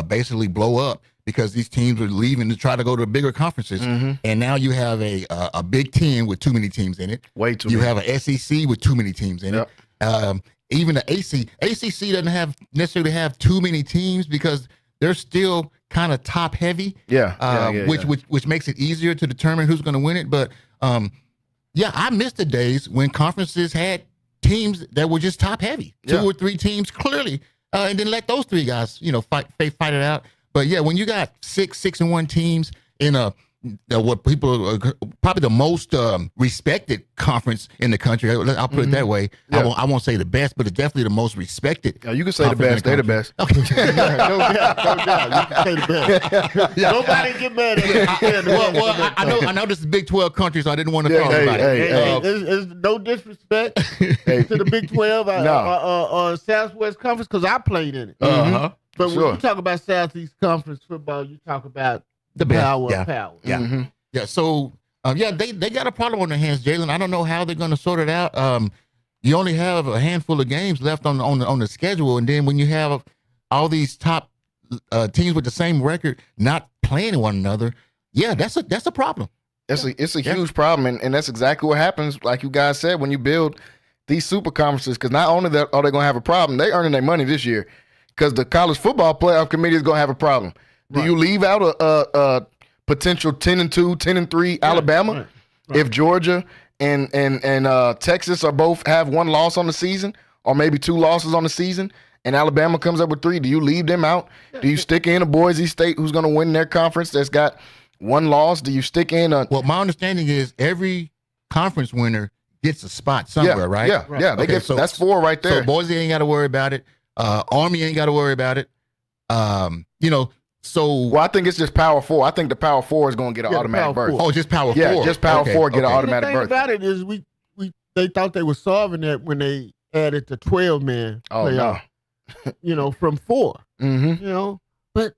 basically blow up because these teams are leaving to try to go to bigger conferences.
Mm-hmm.
And now you have a Big Ten with too many teams in it.
Way too
You
many.
have an SEC with too many teams in it. Even the ACC doesn't necessarily have too many teams because they're still kind of top heavy. Which makes it easier to determine who's going to win it. But I miss the days when conferences had teams that were just top heavy, 2 or 3 teams clearly, and then let those 3 guys fight it out. But yeah, when you got 6-1 teams in what people are probably the most respected conference in the country. I'll put it that way.
Yeah.
I won't say the best, but it's definitely the most respected.
Yeah, you can say the best. They're the best.
No doubt. You can say the best. Nobody get mad at me.
I know this is Big 12 country, so I didn't want to talk about it.
There's no disrespect to the Big 12 or Southwest Conference because I played in it. But when you talk about Southeast Conference football, you talk about the power of power.
Yeah.
Mm-hmm.
Yeah. So, they got a problem on their hands, Jalen. I don't know how they're going to sort it out. You only have a handful of games left on the schedule, and then when you have all these top teams with the same record not playing one another, that's a problem.
It's a huge problem, and that's exactly what happens, like you guys said, when you build these super conferences. Because not only that are they going to have a problem, they earning their money this year. Because the college football playoff committee is going to have a problem. Do you leave out a potential 10-2, 10-3 Alabama if Georgia and Texas are both have 1 loss on the season, or maybe 2 losses on the season, and Alabama comes up with 3? Do you leave them out? Do you stick in a Boise State who's going to win their conference that's got 1 loss? Do you stick in a?
Well, my understanding is every conference winner gets a spot somewhere, right?
Yeah. They get that's 4 right there.
So Boise ain't got to worry about it. Army ain't got to worry about it.
Well, I think it's just Power 4. I think the Power 4 is going to get an automatic berth.
Oh, just Power 4.
Yeah, just Power 4 get an automatic berth.
The thing about it is they thought they were solving that when they added the 12-man playoff.
No.
From 4.
Mm-hmm.
But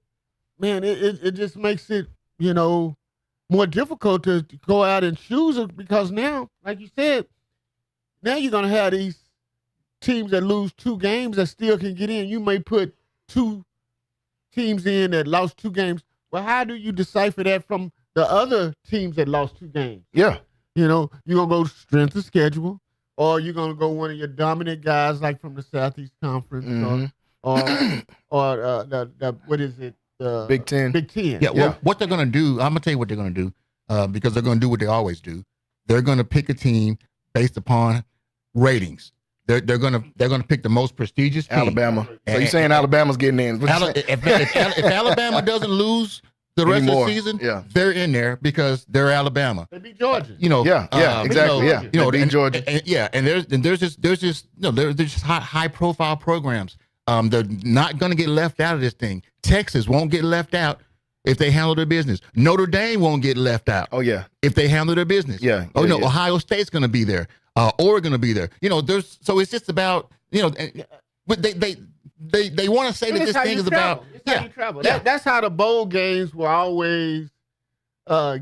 man, it just makes it more difficult to go out and choose it because now, like you said, now you're gonna have these teams that lose 2 games that still can get in. You may put 2 teams in that lost 2 games. Well, how do you decipher that from the other teams that lost 2 games?
Yeah.
You know, you're going to go strength of schedule, or you're going to go one of your dominant guys like from the Southeast Conference, or what is it?
Big Ten.
Big Ten.
Yeah, well, what they're going to do, I'm going to tell you what they're going to do, because they're going to do what they always do. They're going to pick a team based upon ratings. They're going to pick the most prestigious team.
Alabama. So you're saying Alabama's getting in?
If Alabama doesn't lose the rest of the season, they're in there because they're Alabama.
They beat Georgia.
You know,
exactly.
You know,
they beat Georgia.
And there's just high profile programs. They're not going to get left out of this thing. Texas won't get left out if they handle their business. Notre Dame won't get left out.
Oh yeah,
if they handle their business. Ohio State's going to be there. Oregon will be there. You know, so it's just about, you know, but they want to say that this thing is about.
It's how you travel. That's how the bowl games were always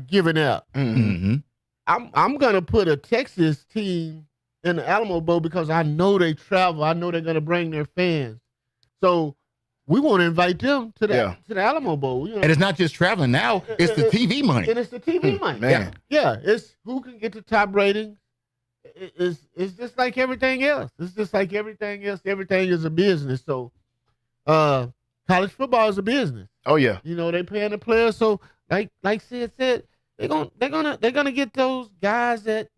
given out.
Mm-hmm.
I'm gonna put a Texas team in the Alamo Bowl because I know they travel. I know they're gonna bring their fans. So we want to invite them to the Alamo Bowl. You know?
And it's not just traveling now; it's the TV money.
And it's the TV money.
Man.
Yeah. It's who can get the top ratings. It's just like everything else. It's just like everything else. Everything is a business. So, college football is a business.
Oh yeah.
You know, they paying the players. So, like Sid said, they're gonna get those guys that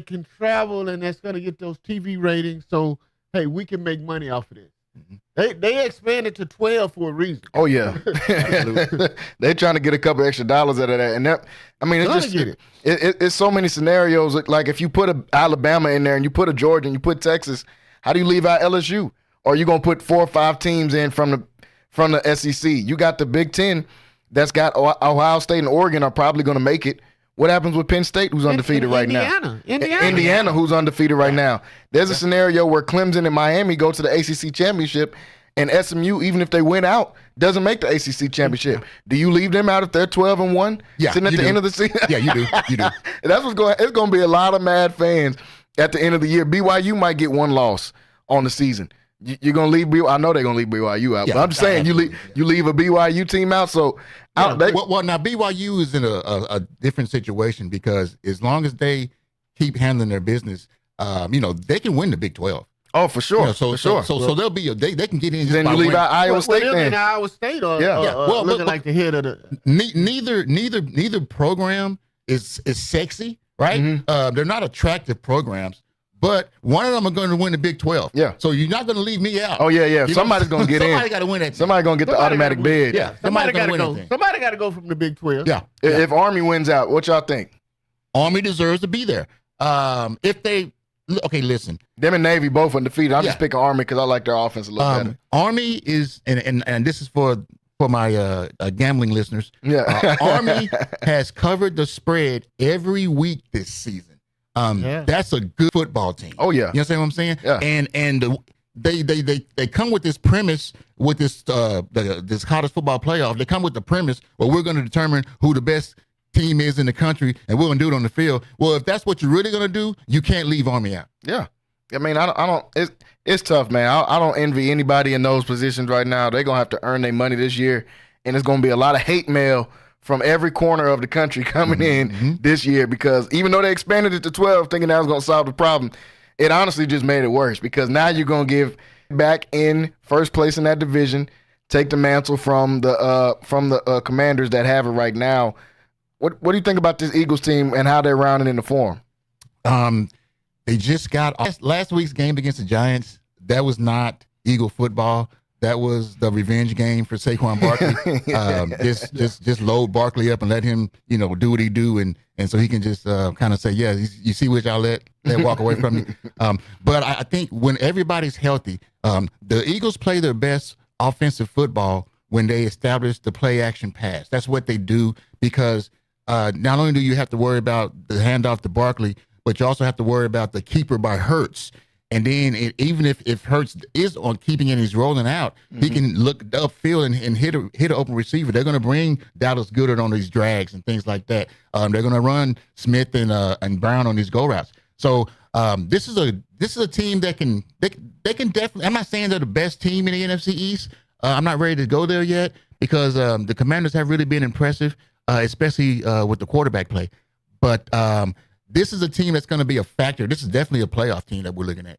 can travel and that's gonna get those TV ratings. So, hey, we can make money off of this. Mm-hmm. They expanded to 12 for a reason.
Oh yeah. They're trying to get a couple extra dollars out of that, and that, I mean, it's so many scenarios. Like if you put a Alabama in there and you put a Georgia and you put Texas, how do you leave out LSU? Or are you gonna put 4 or 5 teams in from the SEC? You got the Big Ten that's got Ohio State and Oregon are probably gonna make it. What happens with Penn State, who's undefeated right now? Indiana, who's undefeated right now. There's a scenario where Clemson and Miami go to the ACC championship, and SMU, even if they win out, doesn't make the ACC championship. Do you leave them out if they're 12-1, sitting at the end of the season?
Yeah, you do.
That's what's going. It's going to be a lot of mad fans at the end of the year. BYU might get 1 loss on the season. You're going to leave BYU. I know they're going to leave BYU out, but I'm just saying you leave a BYU team out. So
well, now BYU is in a different situation because as long as they keep handling their business, you know, they can win the Big 12.
Oh, for sure.
You know, so they'll be they can get in.
Then you leave out Iowa State.
Then Iowa State or looking like the head of the.
Neither program is sexy, right?
Mm-hmm.
They're not attractive programs. But one of them are going to win the Big 12.
Yeah.
So you're not going to leave me out.
Oh, yeah. Somebody's going to get in.
Somebody got to win that.
Somebody's going to get the automatic bid.
Yeah.
Somebody got to go. Somebody got to go from the Big 12.
Yeah.
If Army wins out, what y'all think?
Army deserves to be there. If they – okay, listen.
Them and Navy both undefeated. I'm just picking Army because I like their offense a little better.
Army is – and this is for my gambling listeners.
Yeah.
Army has covered the spread every week this season. That's a good football team.
Oh yeah,
you understand what I'm saying?
Yeah.
And they come with this premise with this this college football playoff. They come with the premise where we're going to determine who the best team is in the country, and we're going to do it on the field. Well, if that's what you're really going to do, you can't leave Army out.
Yeah, I mean, I don't. It's tough, man. I don't envy anybody in those positions right now. They're gonna have to earn their money this year, and it's gonna be a lot of hate mail from every corner of the country coming in this year, because even though they expanded it to 12 thinking that was going to solve the problem, it honestly just made it worse, because now you're going to give back in first place in that division, take the mantle from the Commanders that have it right now. What do you think about this Eagles team and how they're rounding in the form?
They just got last week's game against the Giants. That was not Eagle football. That was the revenge game for Saquon Barkley. Just load Barkley up and let him, you know, do what he do, and so he can just kind of say, yeah, you see what y'all let walk away from me. But I think when everybody's healthy, the Eagles play their best offensive football when they establish the play action pass. That's what they do, because not only do you have to worry about the handoff to Barkley, but you also have to worry about the keeper by Hurts. And then even if Hurts is on keeping it and he's rolling out, he can look upfield and hit an open receiver. They're going to bring Dallas Goedert on these drags and things like that. They're going to run Smith and Brown on these go routes. So this is a team that can definitely. I'm not saying they're the best team in the NFC East. I'm not ready to go there yet, because the Commanders have really been impressive, especially with the quarterback play. But this is a team that's going to be a factor. This is definitely a playoff team that we're looking at.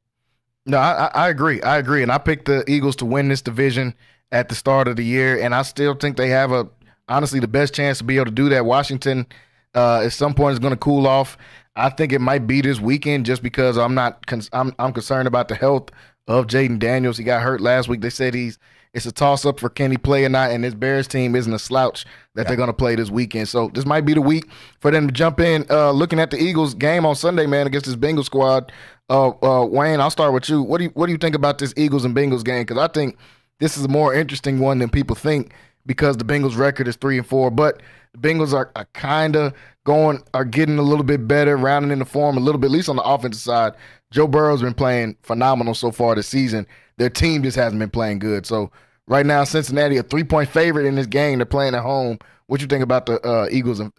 No, I agree. And I picked the Eagles to win this division at the start of the year, and I still think they have honestly the best chance to be able to do that. Washington at some point is going to cool off. I think it might be this weekend just because I'm concerned about the health of Jaden Daniels. He got hurt last week. They said it's a toss-up for can he play or not, and this Bears team isn't a slouch that they're going to play this weekend. So this might be the week for them to jump in. Looking at the Eagles game on Sunday, man, against this Bengals squad, Wayne, I'll start with you. What do you think about this Eagles and Bengals game? Because I think this is a more interesting one than people think because the Bengals record is 3-4, but the Bengals are kind of getting a little bit better, rounding in the form a little bit, at least on the offensive side. Joe Burrow's been playing phenomenal so far this season. Their team just hasn't been playing good. So right now, Cincinnati, a 3-point favorite in this game. They're playing at home. What you think about the Eagles and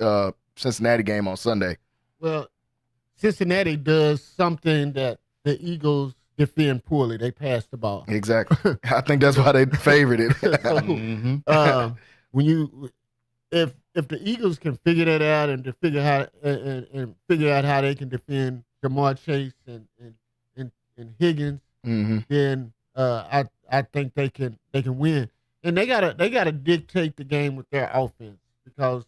Cincinnati game on Sunday?
Well, Cincinnati does something that the Eagles defend poorly. They pass the ball.
Exactly. I think that's why they favored it.
So, if the Eagles can figure that out and to figure out how they can defend Jamar Chase and Higgins, then I think they can win. And they gotta dictate the game with their offense because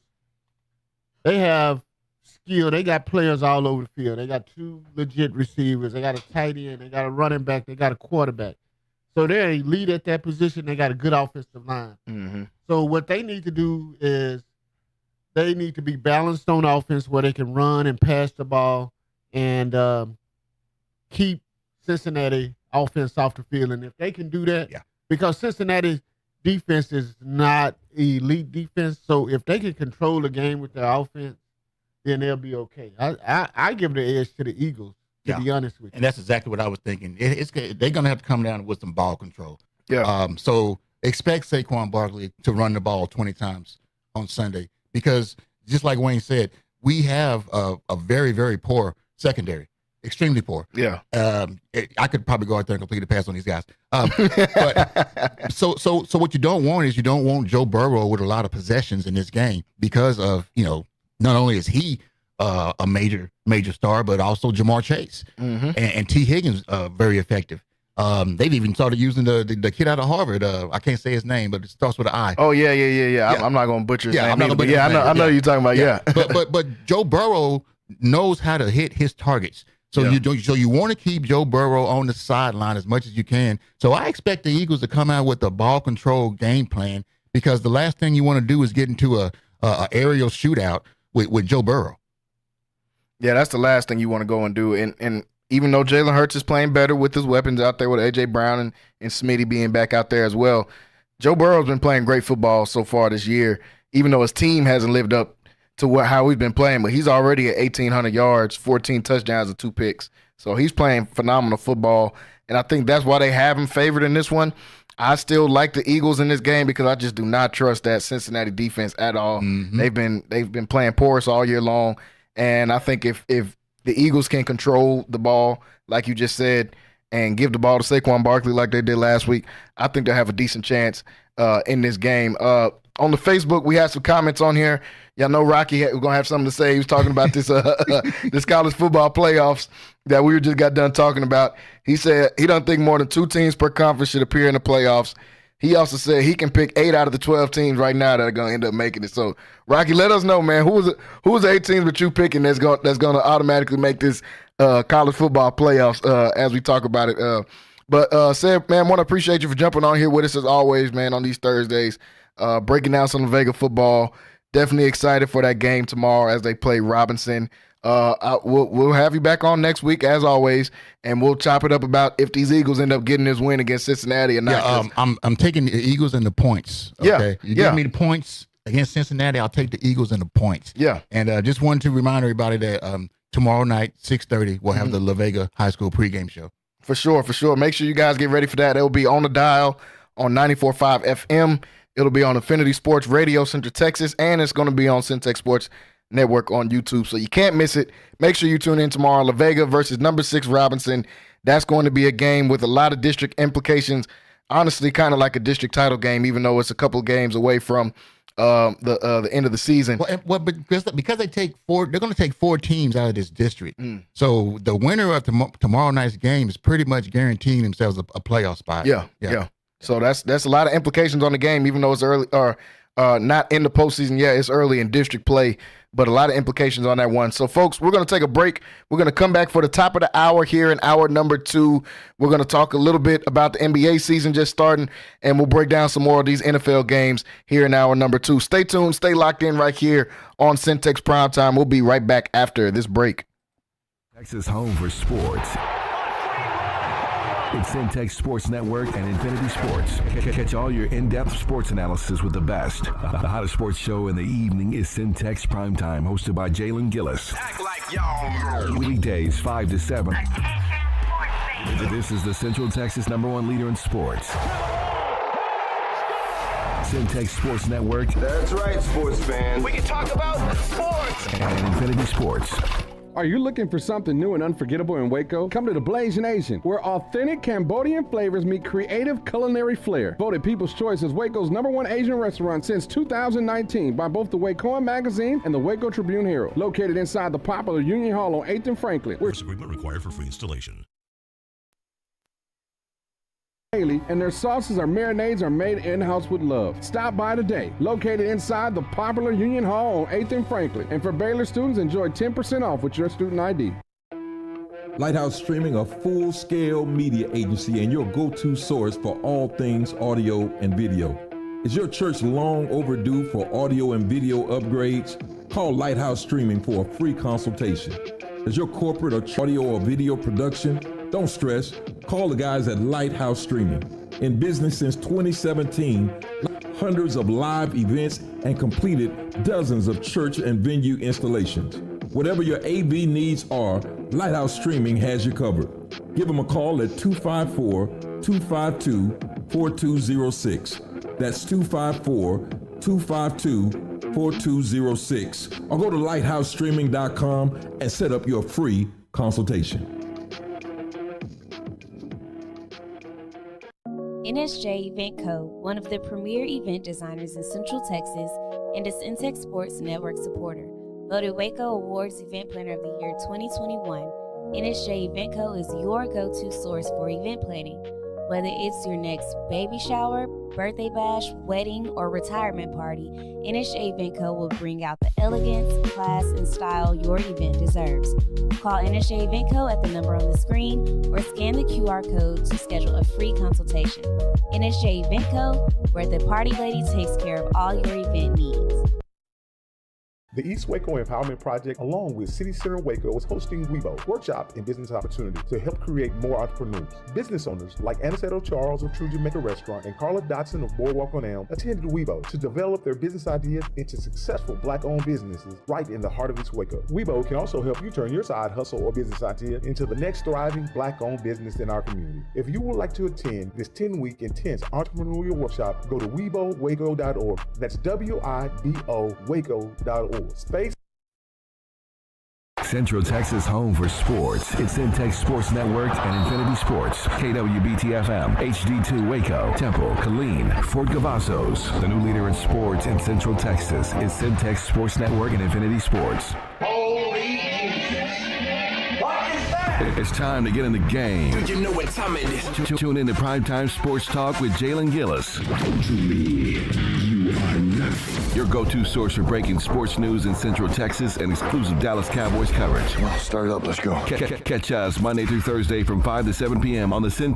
they have skill. They got players all over the field. They got 2 legit receivers. They got a tight end. They got a running back. They got a quarterback. So they're elite at that position. They got a good offensive line. So what they need to do is they need to be balanced on offense where they can run and pass the ball and keep Cincinnati offense off the field. And if they can do that, because Cincinnati's defense is not elite defense, so if they can control the game with their offense, then they'll be okay. I give the edge to the Eagles, to be honest with you.
And that's exactly what I was thinking. They're going to have to come down with some ball control.
Yeah.
So expect Saquon Barkley to run the ball 20 times on Sunday because, just like Wayne said, we have a very, very poor secondary. Extremely poor.
Yeah.
I could probably go out there and complete a pass on these guys. But so what you don't want is Joe Burrow with a lot of possessions in this game because of, not only is he a major star, but also Jamar Chase and T. Higgins very effective. They've even started using the kid out of Harvard. I can't say his name, but it starts with an I.
Oh yeah. I'm not gonna butcher his name.
I'm not gonna butcher his name.
I know you're talking about. Yeah.
But Joe Burrow knows how to hit his targets. So you want to keep Joe Burrow on the sideline as much as you can. So I expect the Eagles to come out with a ball control game plan because the last thing you want to do is get into a aerial shootout with Joe Burrow.
Yeah, that's the last thing you want to go and do. And even though Jalen Hurts is playing better with his weapons out there with A.J. Brown and Smitty being back out there as well, Joe Burrow's been playing great football so far this year, even though his team hasn't lived up to how he's been playing. But he's already at 1,800 yards, 14 touchdowns, and 2 picks. So he's playing phenomenal football, and I think that's why they have him favored in this one. I still like the Eagles in this game because I just do not trust that Cincinnati defense at all. They've been playing porous all year long, and I think if the Eagles can control the ball, like you just said, and give the ball to Saquon Barkley like they did last week, I think they'll have a decent chance in this game. On the Facebook, we had some comments on here. Y'all know Rocky was going to have something to say. He was talking about this this college football playoffs that we just got done talking about. He said he doesn't think more than 2 teams per conference should appear in the playoffs. He also said he can pick 8 out of the 12 teams right now that are going to end up making it. So, Rocky, let us know, man. Who's the 8 teams that you picking that's going to automatically make this college football playoffs as we talk about it? But Seb, man, I want to appreciate you for jumping on here with us as always, man, on these Thursdays, breaking down some Vega football. Definitely excited for that game tomorrow as they play Robinson. We'll have you back on next week as always, and we'll chop it up about if these Eagles end up getting this win against Cincinnati or not.
Yeah, I'm taking the Eagles and the points. Okay, you give me the points against Cincinnati, I'll take the Eagles and the points.
Yeah,
and just wanted to remind everybody that tomorrow night 6:30 we'll have the La Vega High School pregame show.
For sure. Make sure you guys get ready for that. It'll be on the dial on 94.5 FM. It'll be on Infinity Sports Radio, Central Texas, and it's going to be on Centex Sports Network on YouTube, so you can't miss it. Make sure you tune in tomorrow. La Vega versus number 6 Robinson. That's going to be a game with a lot of district implications. honestly kind of like a district title game, even though it's a couple of games away from the end of the season.
But because they take they're going to take 4 teams out of this district. So the winner of tomorrow night's game is pretty much guaranteeing themselves a playoff spot.
Yeah. So that's a lot of implications on the game, even though it's early or not in the postseason. Yeah, it's early in district play, but a lot of implications on that one. So, folks, we're going to take a break. We're going to come back for the top of the hour here in hour number 2. We're going to talk a little bit about the NBA season just starting, and we'll break down some more of these NFL games here in hour number 2. Stay tuned. Stay locked in right here on Centex Primetime. We'll be right back after this break.
Texas home for sports. It's Centex Sports Network and Infinity Sports. Catch all your in-depth sports analysis with the best. The hottest sports show in the evening is Centex Primetime, hosted by Jalen Gillis.
Act like y'all.
Weekdays 5 to 7. This is the Central Texas #1 leader in sports. Centex Sports Network.
That's right, sports fans. We can talk about sports.
And Infinity Sports.
Are you looking for something new and unforgettable in Waco? Come to the Blazing Asian, where authentic Cambodian flavors meet creative culinary flair. Voted People's Choice as Waco's #1 Asian restaurant since 2019 by both the Wacoan Magazine and the Waco Tribune Herald. Located inside the popular Union Hall on 8th and Franklin.
This agreement required for free installation.
And their sauces or marinades are made in-house with love. Stop by today. Located inside the popular Union Hall on 8th and Franklin. And for Baylor students, enjoy 10% off with your student ID.
Lighthouse Streaming, a full-scale media agency and your go-to source for all things audio and video. Is your church long overdue for audio and video upgrades? Call Lighthouse Streaming for a free consultation. Is your corporate or audio or video production? Don't stress. Call the guys at Lighthouse Streaming. In business since 2017, hundreds of live events and completed dozens of church and venue installations. Whatever your AV needs are, Lighthouse Streaming has you covered. Give them a call at 254-252-4206. That's 254-252-4206. Or go to lighthousestreaming.com and set up your free consultation.
NSJ Event Co., one of the premier event designers in Central Texas and a Centex Sports Network supporter. Voted Waco Awards Event Planner of the Year 2021, NSJ Event Co. is your go-to source for event planning. Whether it's your next baby shower, birthday bash, wedding, or retirement party, NSJ Event Co. will bring out the elegance, class, and style your event deserves. Call NSJ Event Co. at the number on the screen or scan the QR code to schedule a free consultation. NSJ Event Co., where the party lady takes care of all your event needs.
The East Waco Empowerment Project, along with City Center Waco, is hosting WeBo, Workshop and Business Opportunity, to help create more entrepreneurs. Business owners like Aniceto Charles of True Jamaica Restaurant and Carla Dotson of Boardwalk on Elm attended WeBo to develop their business ideas into successful Black-owned businesses right in the heart of East Waco. WeBo can also help you turn your side hustle or business idea into the next thriving Black-owned business in our community. If you would like to attend this 10-week intense entrepreneurial workshop, go to WeBoWaco.org. That's WIBO Waco.org. Space.
Central Texas home for sports. It's Centex Sports Network and Infinity Sports. KWBT-FM, HD2 Waco, Temple, Killeen, Fort Cavazos. The new leader in sports in Central Texas is Centex Sports Network and Infinity Sports.
Holy Jesus. What is that?
It's time to get in the game.
Do you know what time it is?
Tune in to Primetime Sports Talk with Jalen Gillis.
To me, you are nothing.
Your go-to source for breaking sports news in Central Texas and exclusive Dallas Cowboys coverage.
Well, start it up. Let's go.
Catch us Monday through Thursday from 5 to 7 p.m. on the Centex